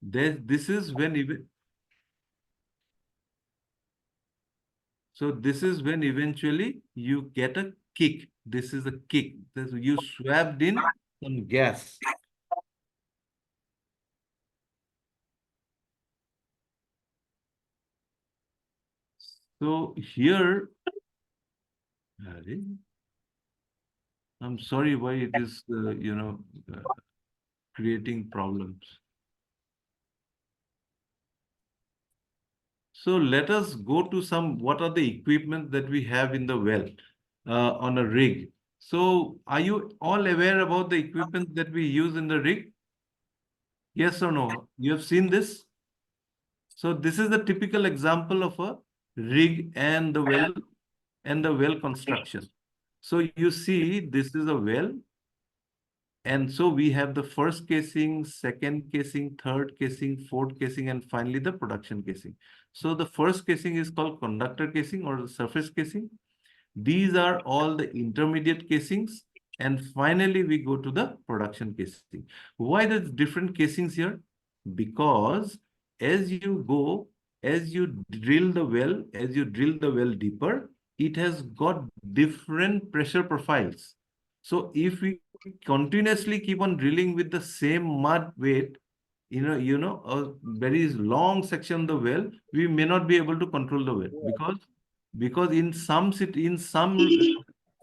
This is when even, so this is when eventually you get a kick. This is a kick. You swabbed in some gas. So here, I'm sorry why it is, creating problems. So let us go to what are the equipment that we have in the well on a rig. So are you all aware about the equipment that we use in the rig? Yes or no? You have seen this? So this is the typical example of a rig and the well construction. So you see, this is a well. And so we have the first casing, second casing, third casing, fourth casing, and finally the production casing. So the first casing is called conductor casing or the surface casing. These are all the intermediate casings. And finally, we go to the production casing. Why the different casings here? Because as you drill the well deeper, it has got different pressure profiles. So if we continuously keep on drilling with the same mud weight, a very long section of the well, we may not be able to control the well because in some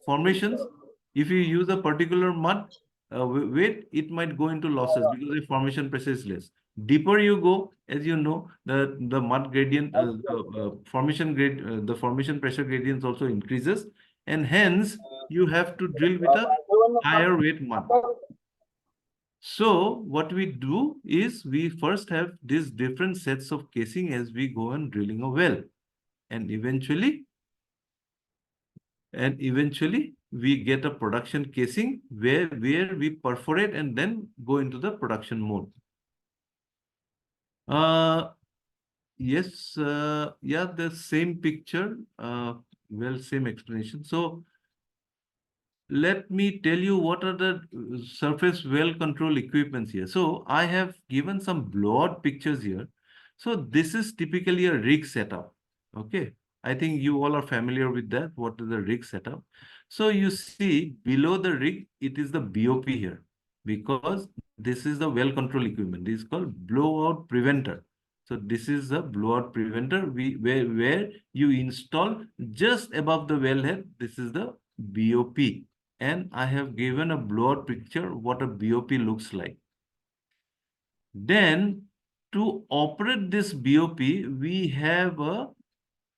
formations, if you use a particular mud weight, it might go into losses because the formation pressure is less. Deeper you go, as you know, the mud gradient, the formation pressure gradient also increases, and hence you have to drill with a higher weight mud. So what we do is we first have these different sets of casing as we go on drilling a well, and eventually we get a production casing where we perforate and then go into the production mode. Yes, yeah, the same picture, well, same explanation. So let me tell you what are the surface well control equipments here. So I have given some blowout pictures here. So this is typically a rig setup. Okay, I think you all are familiar with that. What is the rig setup? So you see below the rig, it is the BOP here, because this is the well control equipment. This is called blowout preventer. So this is a blowout preventer where you install just above the wellhead. This is the BOP. And I have given a blowout picture what a BOP looks like. Then to operate this BOP, we have a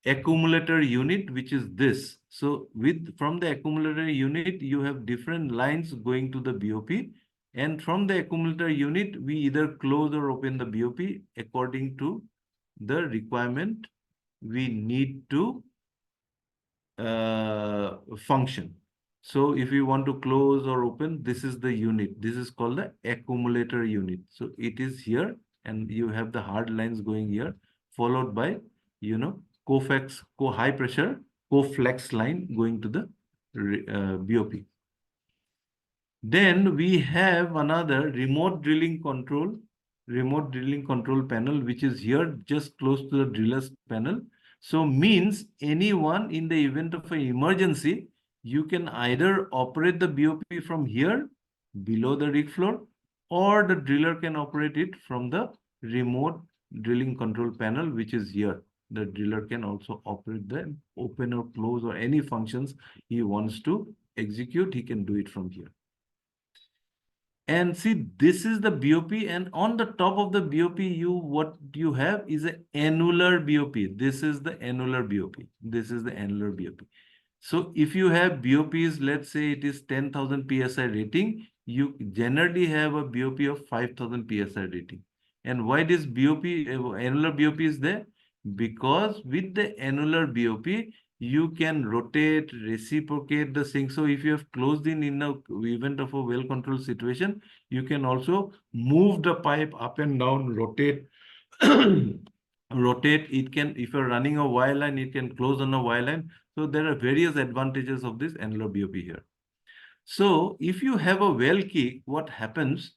accumulator unit, which is this. So from the accumulator unit, you have different lines going to the BOP. And from the accumulator unit, we either close or open the BOP according to the requirement we need to function. So if you want to close or open, this is the unit. This is called the accumulator unit. So it is here, and you have the hard lines going here, followed by, high pressure, co-flex line going to the BOP. Then we have another remote drilling control panel, which is here just close to the driller's panel. So means anyone in the event of an emergency, you can either operate the BOP from here below the rig floor, or the driller can operate it from the remote drilling control panel, which is here. The driller can also operate the open or close or any functions he wants to execute. He can do it from here. And see, this is the BOP, and on the top of the BOP, what you have is an annular BOP. This is the annular BOP. This is the annular BOP. So if you have BOPs, let's say it is 10,000 PSI rating, you generally have a BOP of 5,000 PSI rating. And why this BOP, annular BOP is there? Because with the annular BOP, you can rotate, reciprocate the sink. So if you have closed in the event of a well-controlled situation, you can also move the pipe up and down, rotate, rotate. It can, if you're running a wire line, it can close on a wire line. So there are various advantages of this annular BOP here. So if you have a well kick, what happens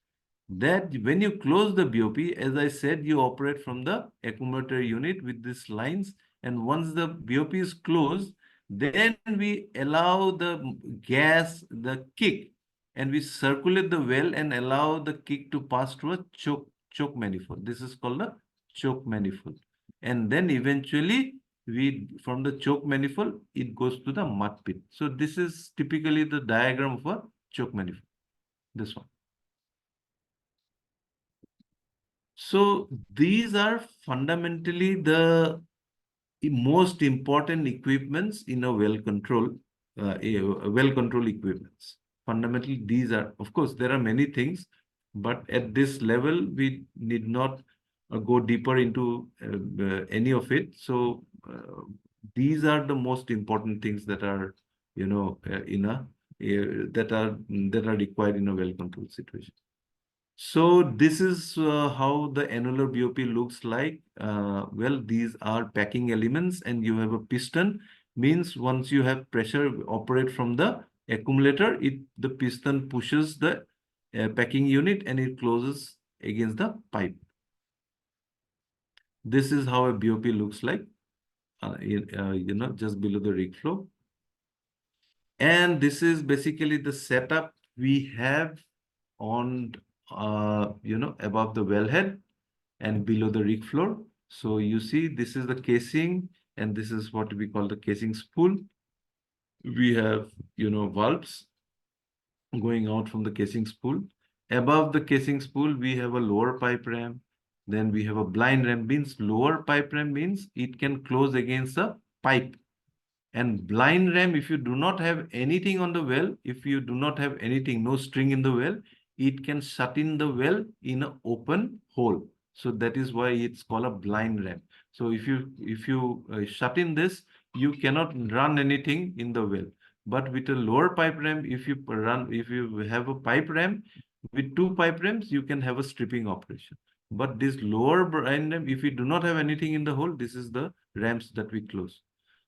that when you close the BOP, as I said, you operate from the accumulator unit with these lines. And once the BOP is closed, then we allow the gas, the kick, and we circulate the well and allow the kick to pass through a choke manifold. This is called a choke manifold. And then eventually, from the choke manifold, it goes to the mud pit. So this is typically the diagram of a choke manifold. This one. So these are fundamentally the most important equipments in a well-controlled equipments. Fundamentally, these are, of course, there are many things, but at this level, we need not go deeper into any of it. So these are the most important things that are, that are required in a well-controlled situation. So this is how the annular BOP looks like. Well, these are packing elements, and you have a piston. Means once you have pressure operate from the accumulator, the piston pushes the packing unit and it closes against the pipe. This is how a BOP looks like, just below the rig floor. And this is basically the setup we have on, above the wellhead and below the rig floor. So you see, this is the casing, and this is what we call the casing spool. We have, valves going out from the casing spool. Above the casing spool, we have a lower pipe ram. Then we have a blind ram. Means lower pipe ram means it can close against a pipe. And blind ram, if you do not have anything on the well, if you do not have anything, no string in the well, it can shut in the well in an open hole. So that is why it's called a blind ram. So if you shut in this, you cannot run anything in the well. But with a lower pipe ram, if you have a pipe ram, with two pipe rams, you can have a stripping operation. But this lower blind ram, if you do not have anything in the hole, this is the rams that we close.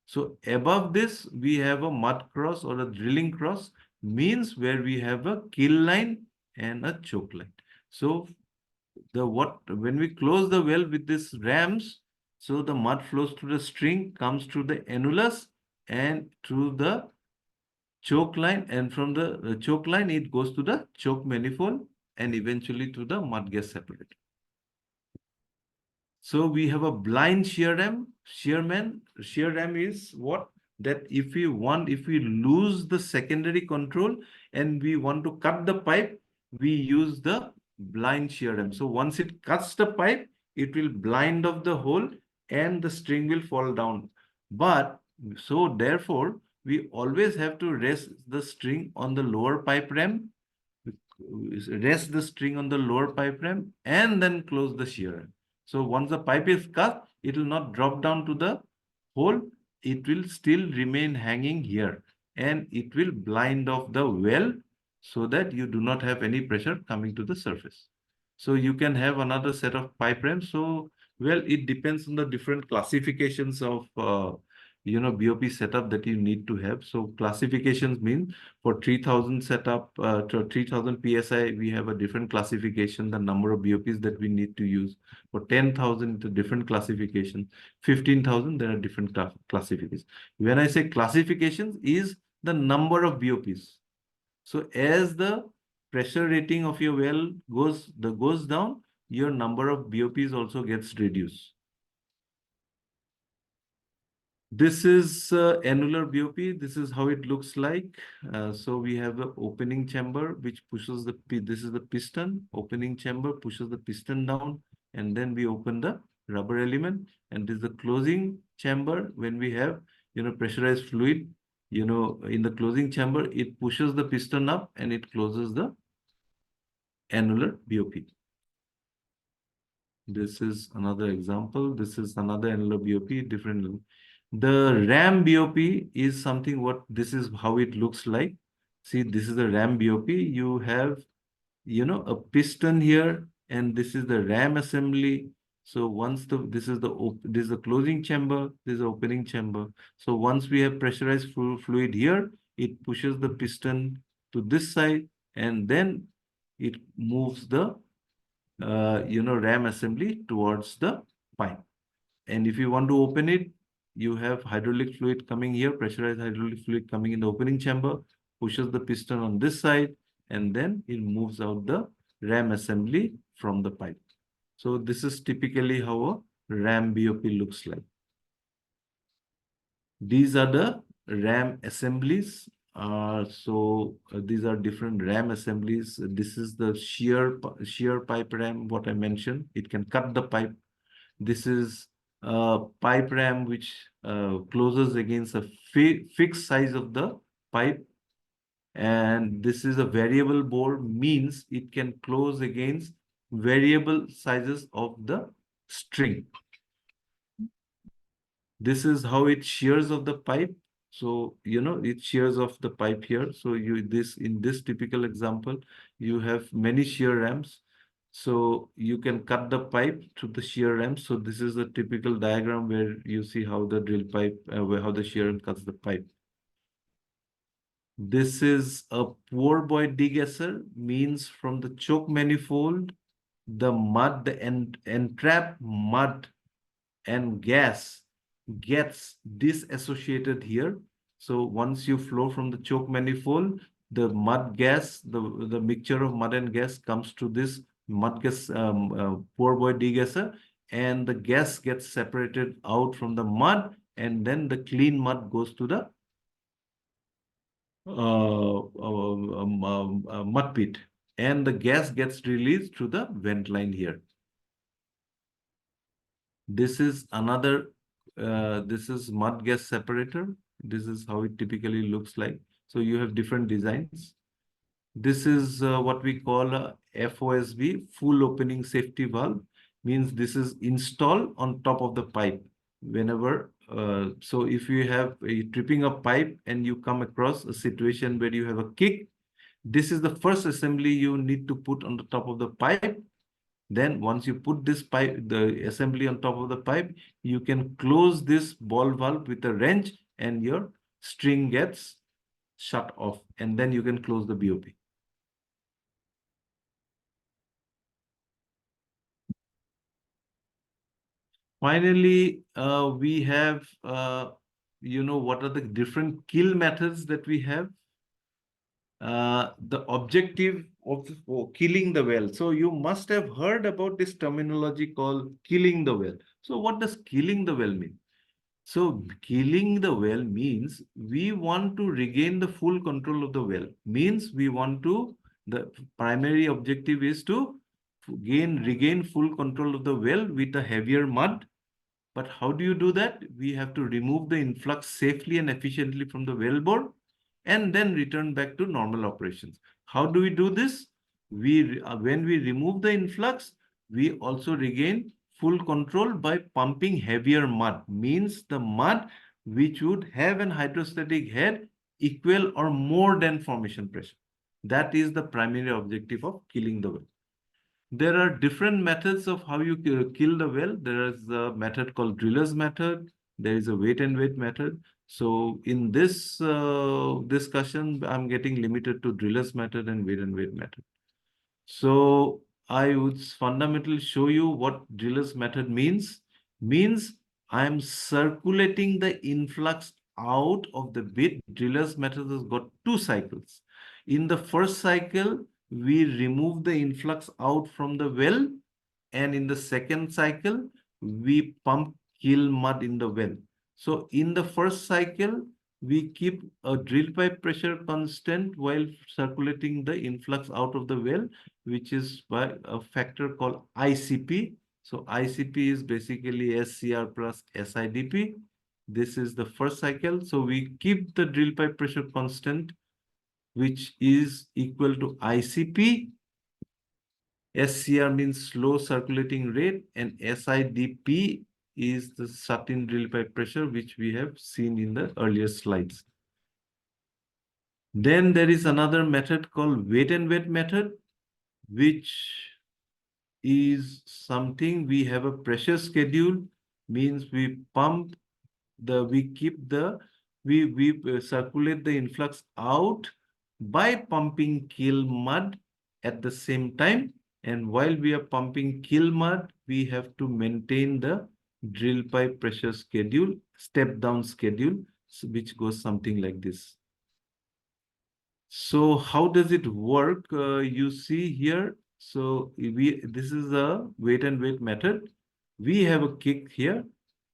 So above this, we have a mud cross or a drilling cross, means where we have a kill line and a choke line. So when we close the well with this rams, so the mud flows through the string, comes through the annulus and through the choke line, and from the choke line, it goes to the choke manifold and eventually to the mud gas separator. So we have a blind shear ram. Shear ram is what? That if we lose the secondary control and we want to cut the pipe, we use the blind shear ram. So once it cuts the pipe, it will blind off the hole and the string will fall down. But so therefore, we always have to rest the string on the lower pipe ram, rest the string on the lower pipe ram, and then close the shear ram. So once the pipe is cut, it will not drop down to the hole. It will still remain hanging here, and it will blind off the well so that you do not have any pressure coming to the surface. So you can have another set of pipe rams. So, well, it depends on the different classifications of BOP setup that you need to have. So classifications mean for 3000 setup, 3000 PSI, we have a different classification, the number of BOPs that we need to use. For 10,000, it's a different classification. 15,000, there are different classifications. When I say classifications, is the number of BOPs. So as the pressure rating of your well goes down, your number of BOPs also gets reduced. This is annular BOP. This is how it looks like. So we have the opening chamber, which pushes this is the piston. Opening chamber pushes the piston down, and then we open the rubber element. And this is the closing chamber. When we have, pressurized fluid, in the closing chamber, it pushes the piston up and it closes the annular BOP. This is another example. This is another annular BOP, different. The RAM BOP is something this is how it looks like. See, this is the RAM BOP. You have, a piston here, and this is the RAM assembly. So once this is the closing chamber, this is the opening chamber. So once we have pressurized fluid here, it pushes the piston to this side, and then it moves the RAM assembly towards the pipe. And if you want to open it, you have hydraulic fluid coming here, pressurized hydraulic fluid coming in the opening chamber, pushes the piston on this side, and then it moves out the RAM assembly from the pipe. So this is typically how a RAM BOP looks like. These are the RAM assemblies. These are different RAM assemblies. This is the shear pipe RAM, what I mentioned. It can cut the pipe. This is a pipe ram which closes against a fixed size of the pipe. And this is a variable bore, means it can close against variable sizes of the string. This is how it shears of the pipe. So, it shears off the pipe here. So in this typical example, you have many shear rams. So you can cut the pipe to the shear ram. So this is a typical diagram where you see how the drill pipe, how the shear ram cuts the pipe. This is a pour boy degasser, means from the choke manifold, the mud, the entrapped mud and gas gets disassociated here. So once you flow from the choke manifold, the mud gas, the mixture of mud and gas comes to this mud gas pour boy degasser, and the gas gets separated out from the mud, and then the clean mud goes to the mud pit, and the gas gets released through the vent line here. This is another, this is mud gas separator. This is how it typically looks like. So you have different designs. This is what we call a FOSV, full opening safety valve, means this is installed on top of the pipe. Whenever, so if you have a tripping a pipe and you come across a situation where you have a kick, this is the first assembly you need to put on the top of the pipe. Then once you put this pipe, the assembly on top of the pipe, you can close this ball valve with a wrench and your string gets shut off, and then you can close the BOP. Finally, we have, what are the different kill methods that we have? The objective of killing the well. So you must have heard about this terminology called killing the well. So what does killing the well mean? So killing the well means we want to regain the full control of the well. Means we want to, the primary objective is to regain full control of the well with a heavier mud. But how do you do that? We have to remove the influx safely and efficiently from the wellbore, and then return back to normal operations. How do we do this? When we remove the influx, we also regain full control by pumping heavier mud, means the mud which would have an hydrostatic head equal or more than formation pressure. That is the primary objective of killing the well. There are different methods of how you kill the well. There is a method called driller's method. There is a weight and weight method. So in this discussion, I'm getting limited to driller's method and weight method. So I would fundamentally show you what driller's method means. Means I'm circulating the influx out of the bit, driller's method has got two cycles. In the first cycle, we remove the influx out from the well, and in the second cycle, we pump kill mud in the well. So in the first cycle, we keep a drill pipe pressure constant while circulating the influx out of the well, which is by a factor called ICP. So ICP is basically SCR plus SIDP. This is the first cycle. So we keep the drill pipe pressure constant, which is equal to ICP. SCR means slow circulating rate, and SIDP is the shut-in drill pipe pressure, which we have seen in the earlier slides. Then there is another method called weight and weight method, which is something we have a pressure schedule, means we pump the, we keep the, we circulate the influx out by pumping kill mud at the same time. And while we are pumping kill mud, we have to maintain the drill pipe pressure schedule, step down schedule, which goes something like this. So how does it work? You see here. So this is a weight and weight method. We have a kick here,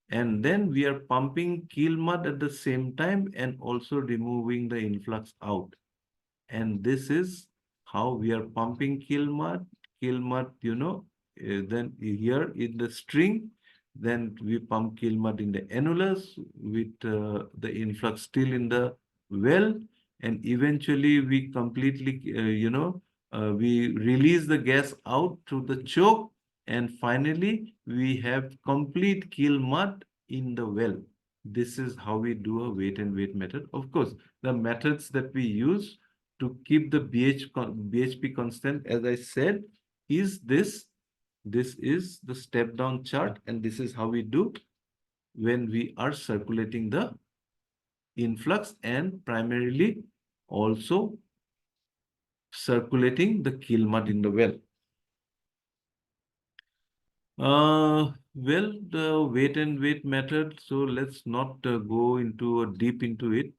and then we are pumping kill mud at the same time and also removing the influx out. And this is how we are pumping kill mud, you know, then here in the string, then we pump kill mud in the annulus with the influx still in the well, and eventually we completely, we release the gas out through the choke, and finally we have complete kill mud in the well. This is how we do a weight and weight method. Of course, the methods that we use to keep the BHP constant, as I said, is this. This is the step down chart, and this is how we do when we are circulating the influx and primarily also circulating the kill mud in the well. Well, the weight and weight method, so let's not go into deep into it.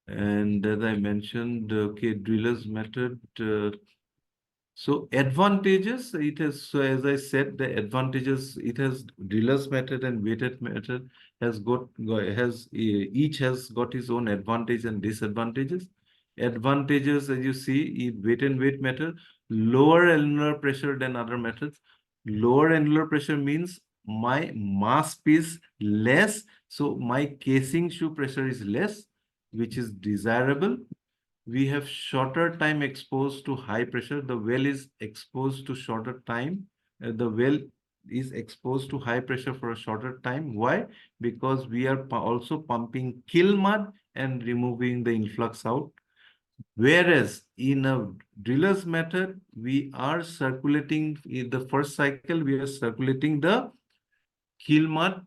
And as I mentioned, okay, driller's method. So advantages, it has, so as I said, the advantages, it has driller's method and weighted method has each has got its own advantage and disadvantages. Advantages, as you see, in weight and weight method, lower annular pressure than other methods. Lower annular pressure means my mass is less, so my casing shoe pressure is less, which is desirable. We have shorter time exposed to high pressure. The well is exposed to shorter time. The well is exposed to high pressure for a shorter time. Why? Because we are also pumping kill mud and removing the influx out. Whereas in a driller's method, we are circulating in the first cycle, we are circulating the kill mud.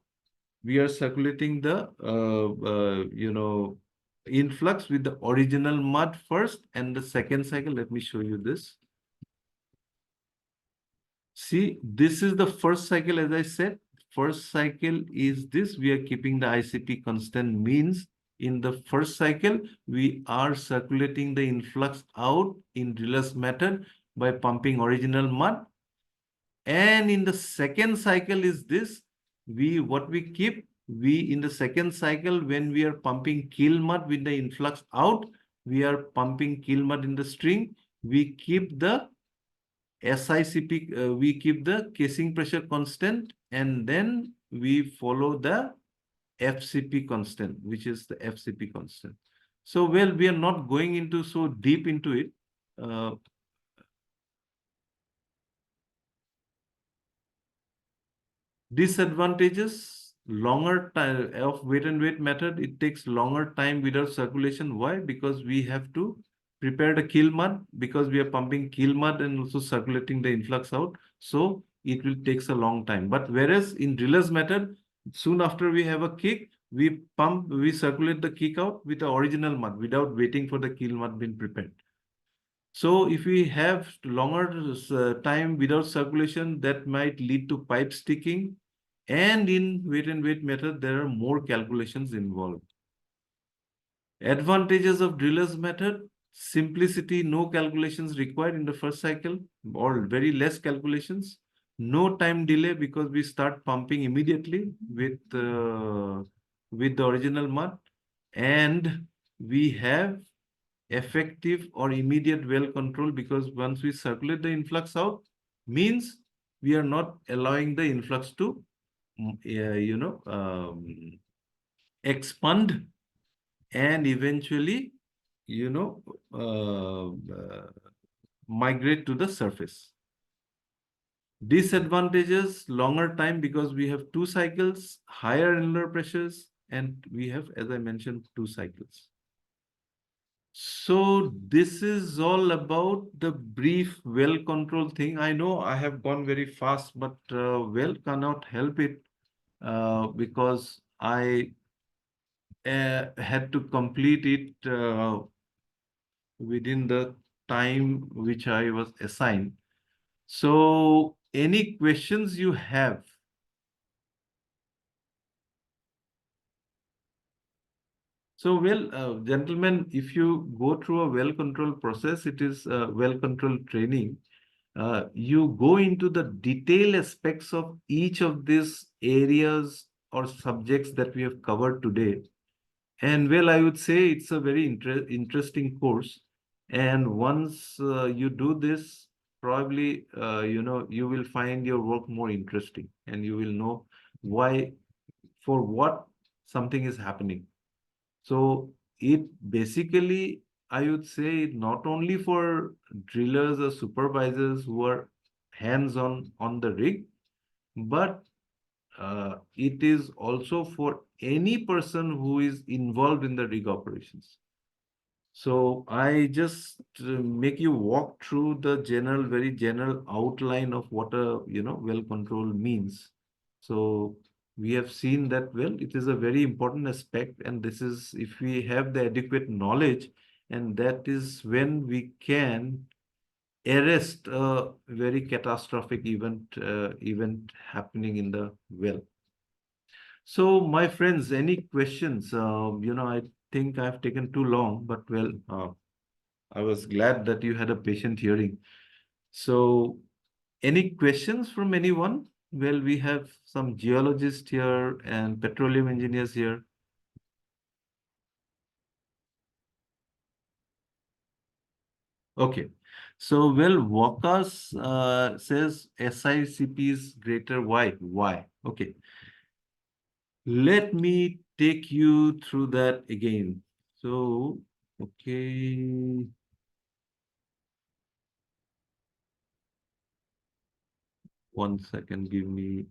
We are circulating the, influx with the original mud first, and the second cycle, let me show you this. See, this is the first cycle, as I said. First cycle is this. We are keeping the ICP constant, means in the first cycle, we are circulating the influx out in driller's method by pumping original mud. And in the second cycle is this. What we keep, in the second cycle, when we are pumping kill mud with the influx out, we are pumping kill mud in the string. We keep the SICP, we keep the casing pressure constant, and then we follow the FCP constant, which is the FCP constant. So, well, we are not going into so deep into it. Disadvantages, longer time of weight and weight method. It takes longer time without circulation. Why? Because we have to prepare the kill mud, because we are pumping kill mud and also circulating the influx out. So it will takes a long time. But whereas in driller's method, soon after we have a kick, we circulate the kick out with the original mud without waiting for the kill mud being prepared. So if we have longer time without circulation, that might lead to pipe sticking. And in weight and weight method, there are more calculations involved. Advantages of driller's method: simplicity, no calculations required in the first cycle, or very less calculations. No time delay because we start pumping immediately with the original mud, and we have effective or immediate well control because once we circulate the influx out, means we are not allowing the influx to expand and eventually migrate to the surface. Disadvantages: longer time because we have 2 cycles, higher inlet pressures, and we have, as I mentioned, 2 cycles. So this is all about the brief well control thing. I know I have gone very fast, but well cannot help it because I had to complete it within the time which I was assigned. So any questions you have? So, well, gentlemen, if you go through a well-controlled process, it is a well-controlled training. You go into the detailed aspects of each of these areas or subjects that we have covered today. And well, I would say it's a very interesting course. And once you do this, probably, you will find your work more interesting and you will know why, for what something is happening. So it basically, I would say, not only for drillers or supervisors who are hands-on on the rig, but it is also for any person who is involved in the rig operations. So I just make you walk through the very general outline of what a well control means. So we have seen that, well, it is a very important aspect, and this is if we have the adequate knowledge, and that is when we can arrest a very catastrophic event happening in the well. So my friends, any questions? I think I've taken too long, but well, I was glad that you had a patient hearing. So any questions from anyone? Well, we have some geologists here and petroleum engineers here. Okay. So, well, Wakas says SICP is greater. Why? Why? Okay. Let me take you through that again. So, okay. One second, give me.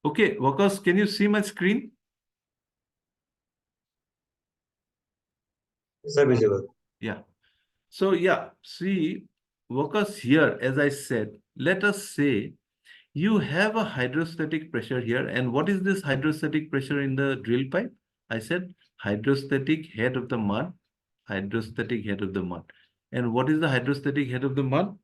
Okay, Wakas, can you see my screen? Sir, visible. Yeah. So, yeah, see, Wakas here, as I said, let us say you have a hydrostatic pressure here. And what is this hydrostatic pressure in the drill pipe? I said hydrostatic head of the mud, hydrostatic head of the mud. And what is the hydrostatic head of the mud?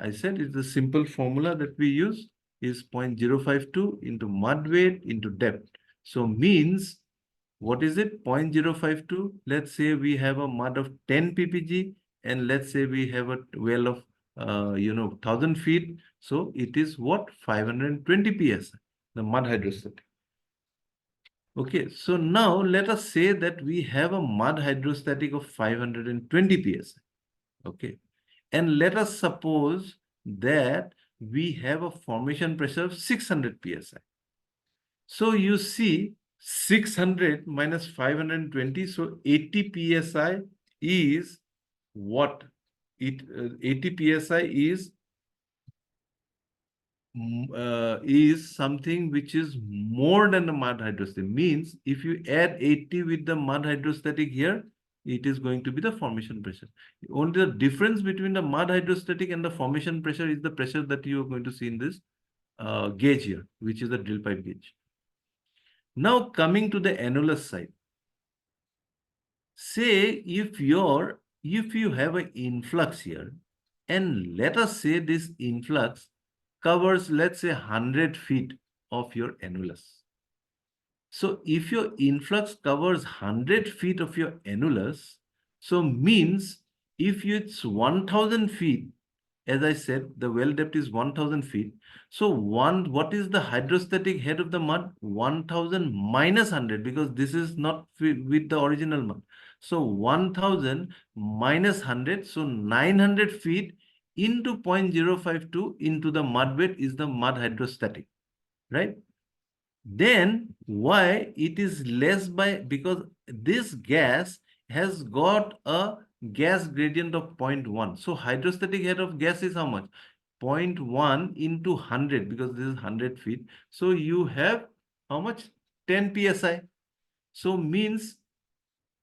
I said it's a simple formula that we use is 0.052 into mud weight into depth. So means, what is it? 0.052. Let's say we have a mud of 10 ppg, and let's say we have a well of 1000 feet. So it is what? 520 psi, the mud hydrostatic. Okay, so now let us say that we have a mud hydrostatic of 520 psi. Okay, and let us suppose that we have a formation pressure of 600 psi. So you see 600 minus 520, so 80 psi is what? 80 psi is something which is more than the mud hydrostatic. Means if you add 80 with the mud hydrostatic here, it is going to be the formation pressure. Only the difference between the mud hydrostatic and the formation pressure is the pressure that you are going to see in this gauge here, which is the drill pipe gauge. Now coming to the annulus side. Say if you have an influx here, and let us say this influx covers, let's say, 100 feet of your annulus. So if your influx covers 100 feet of your annulus, so means if it's 1000 feet, as I said, the well depth is 1000 feet. So what is the hydrostatic head of the mud? 1000 minus 100, because this is not with the original mud. So 1000 minus 100, so 900 feet into 0.052 into the mud bed is the mud hydrostatic, right? Then why it is less by, because this gas has got a gas gradient of 0.1. So hydrostatic head of gas is how much? 0.1 into 100, because this is 100 feet. So you have how much? 10 psi. So means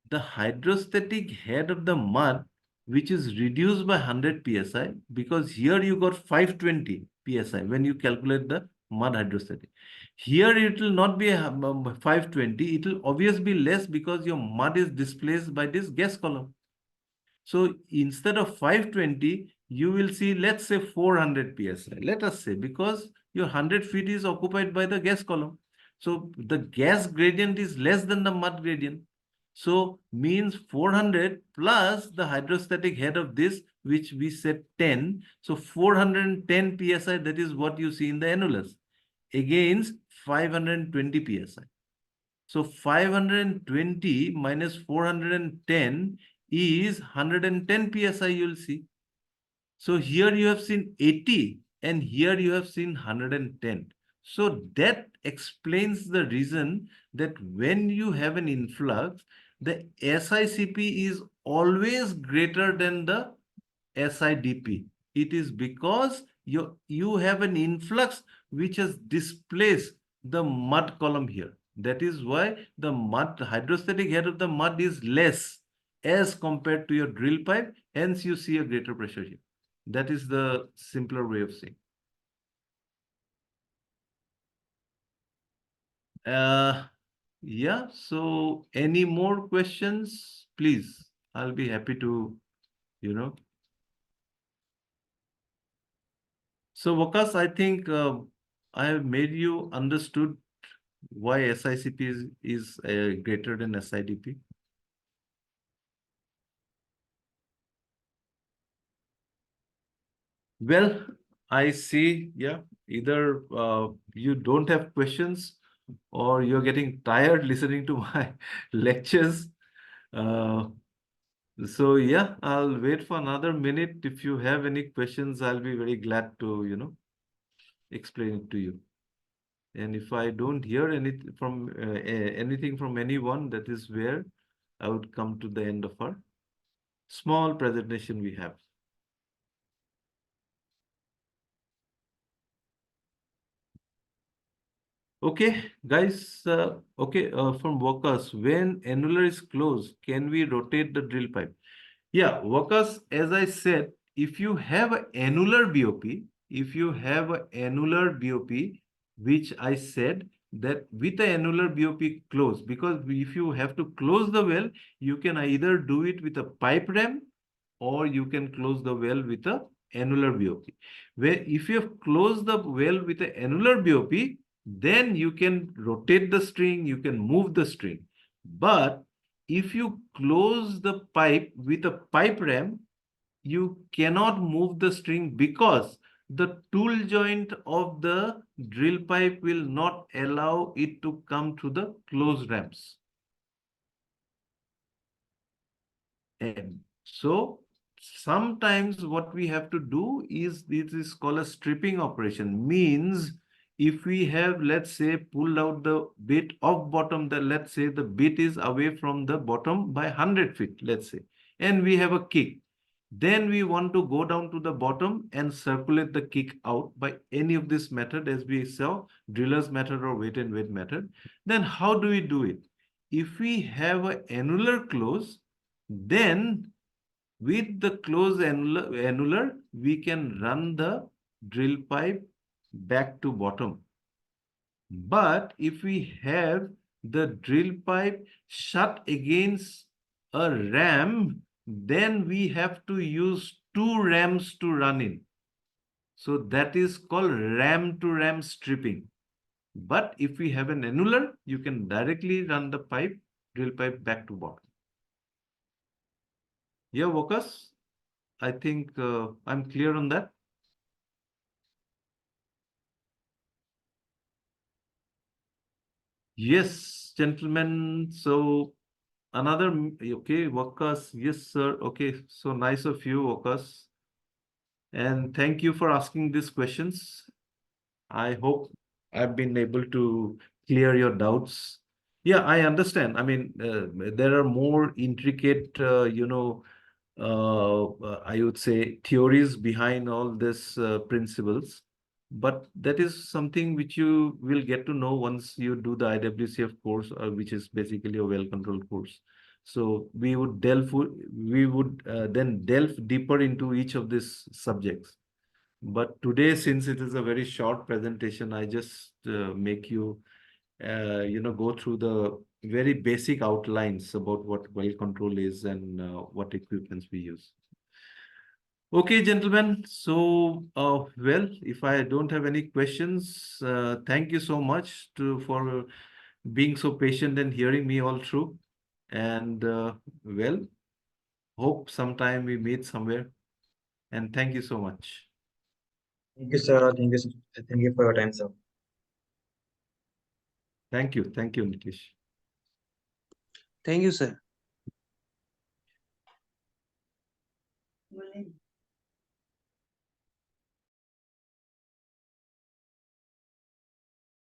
the hydrostatic head of the mud, which is reduced by 100 psi, because here you got 520 psi when you calculate the mud hydrostatic. Here it will not be 520, it will obviously be less because your mud is displaced by this gas column. So instead of 520, you will see, let's say 400 psi, let us say, because your 100 feet is occupied by the gas column. So the gas gradient is less than the mud gradient. So means 400 plus the hydrostatic head of this, which we said 10. So 410 psi, that is what you see in the annulus, against 520 psi. So 520 minus 410 is 110 psi, you'll see. So here you have seen 80 and here you have seen 110. So that explains the reason that when you have an influx, the SICP is always greater than the SIDP. It is because you have an influx which has displaced the mud column here. That is why the mud hydrostatic head of the mud is less as compared to your drill pipe. Hence, you see a greater pressure here. That is the simpler way of saying. Yeah, so any more questions, please? I'll be happy to, So Wakas, I think I have made you understood why SICP is greater than SIDP. Well, I see, yeah, either you don't have questions or you're getting tired listening to my lectures. So yeah, I'll wait for another minute. If you have any questions, I'll be very glad to, explain it to you. And if I don't hear anything from anyone, that is where I would come to the end of our small presentation we have. Okay, guys. From workers, when annular is closed, can we rotate the drill pipe? Yeah, workers, as I said, if you have an annular BOP, which I said that with the annular BOP close, because if you have to close the well, you can either do it with a pipe ram or you can close the well with a annular BOP. Where if you have closed the well with an annular BOP, then you can rotate the string, you can move the string. But if you close the pipe with a pipe ram, you cannot move the string because the tool joint of the drill pipe will not allow it to come through the closed ramps. And so sometimes what we have to do is, this is called a stripping operation. Means if we have, let's say, pulled out the bit off bottom, let's say the bit is away from the bottom by 100 feet, let's say, and we have a kick. Then we want to go down to the bottom and circulate the kick out by any of this method, as we saw, driller's method or weight and weight method. Then how do we do it? If we have an annular close, then with the closed annular, we can run the drill pipe back to bottom. But if we have the drill pipe shut against a ram, then we have to use 2 rams to run in. So that is called ram to ram stripping. But if we have an annular, you can directly run the drill pipe back to bottom. Yeah, workers, I think I'm clear on that. Yes, gentlemen. So another, okay, workers. Yes, sir. Okay, so nice of you, workers. And thank you for asking these questions. I hope I've been able to clear your doubts. Yeah, I understand. I mean, there are more intricate, I would say, theories behind all these principles. But that is something which you will get to know once you do the IWCF course, which is basically a well-controlled course. So we would then delve deeper into each of these subjects. But today, since it is a very short presentation, I just make you, go through the very basic outlines about what well control is and what equipments we use. Okay, gentlemen. So, well, if I don't have any questions, thank you so much for being so patient and hearing me all through. And well, hope sometime we meet somewhere. And thank you so much. Thank you, sir. Thank you for your time, sir. Thank you. Thank you, Nitish. Thank you, sir.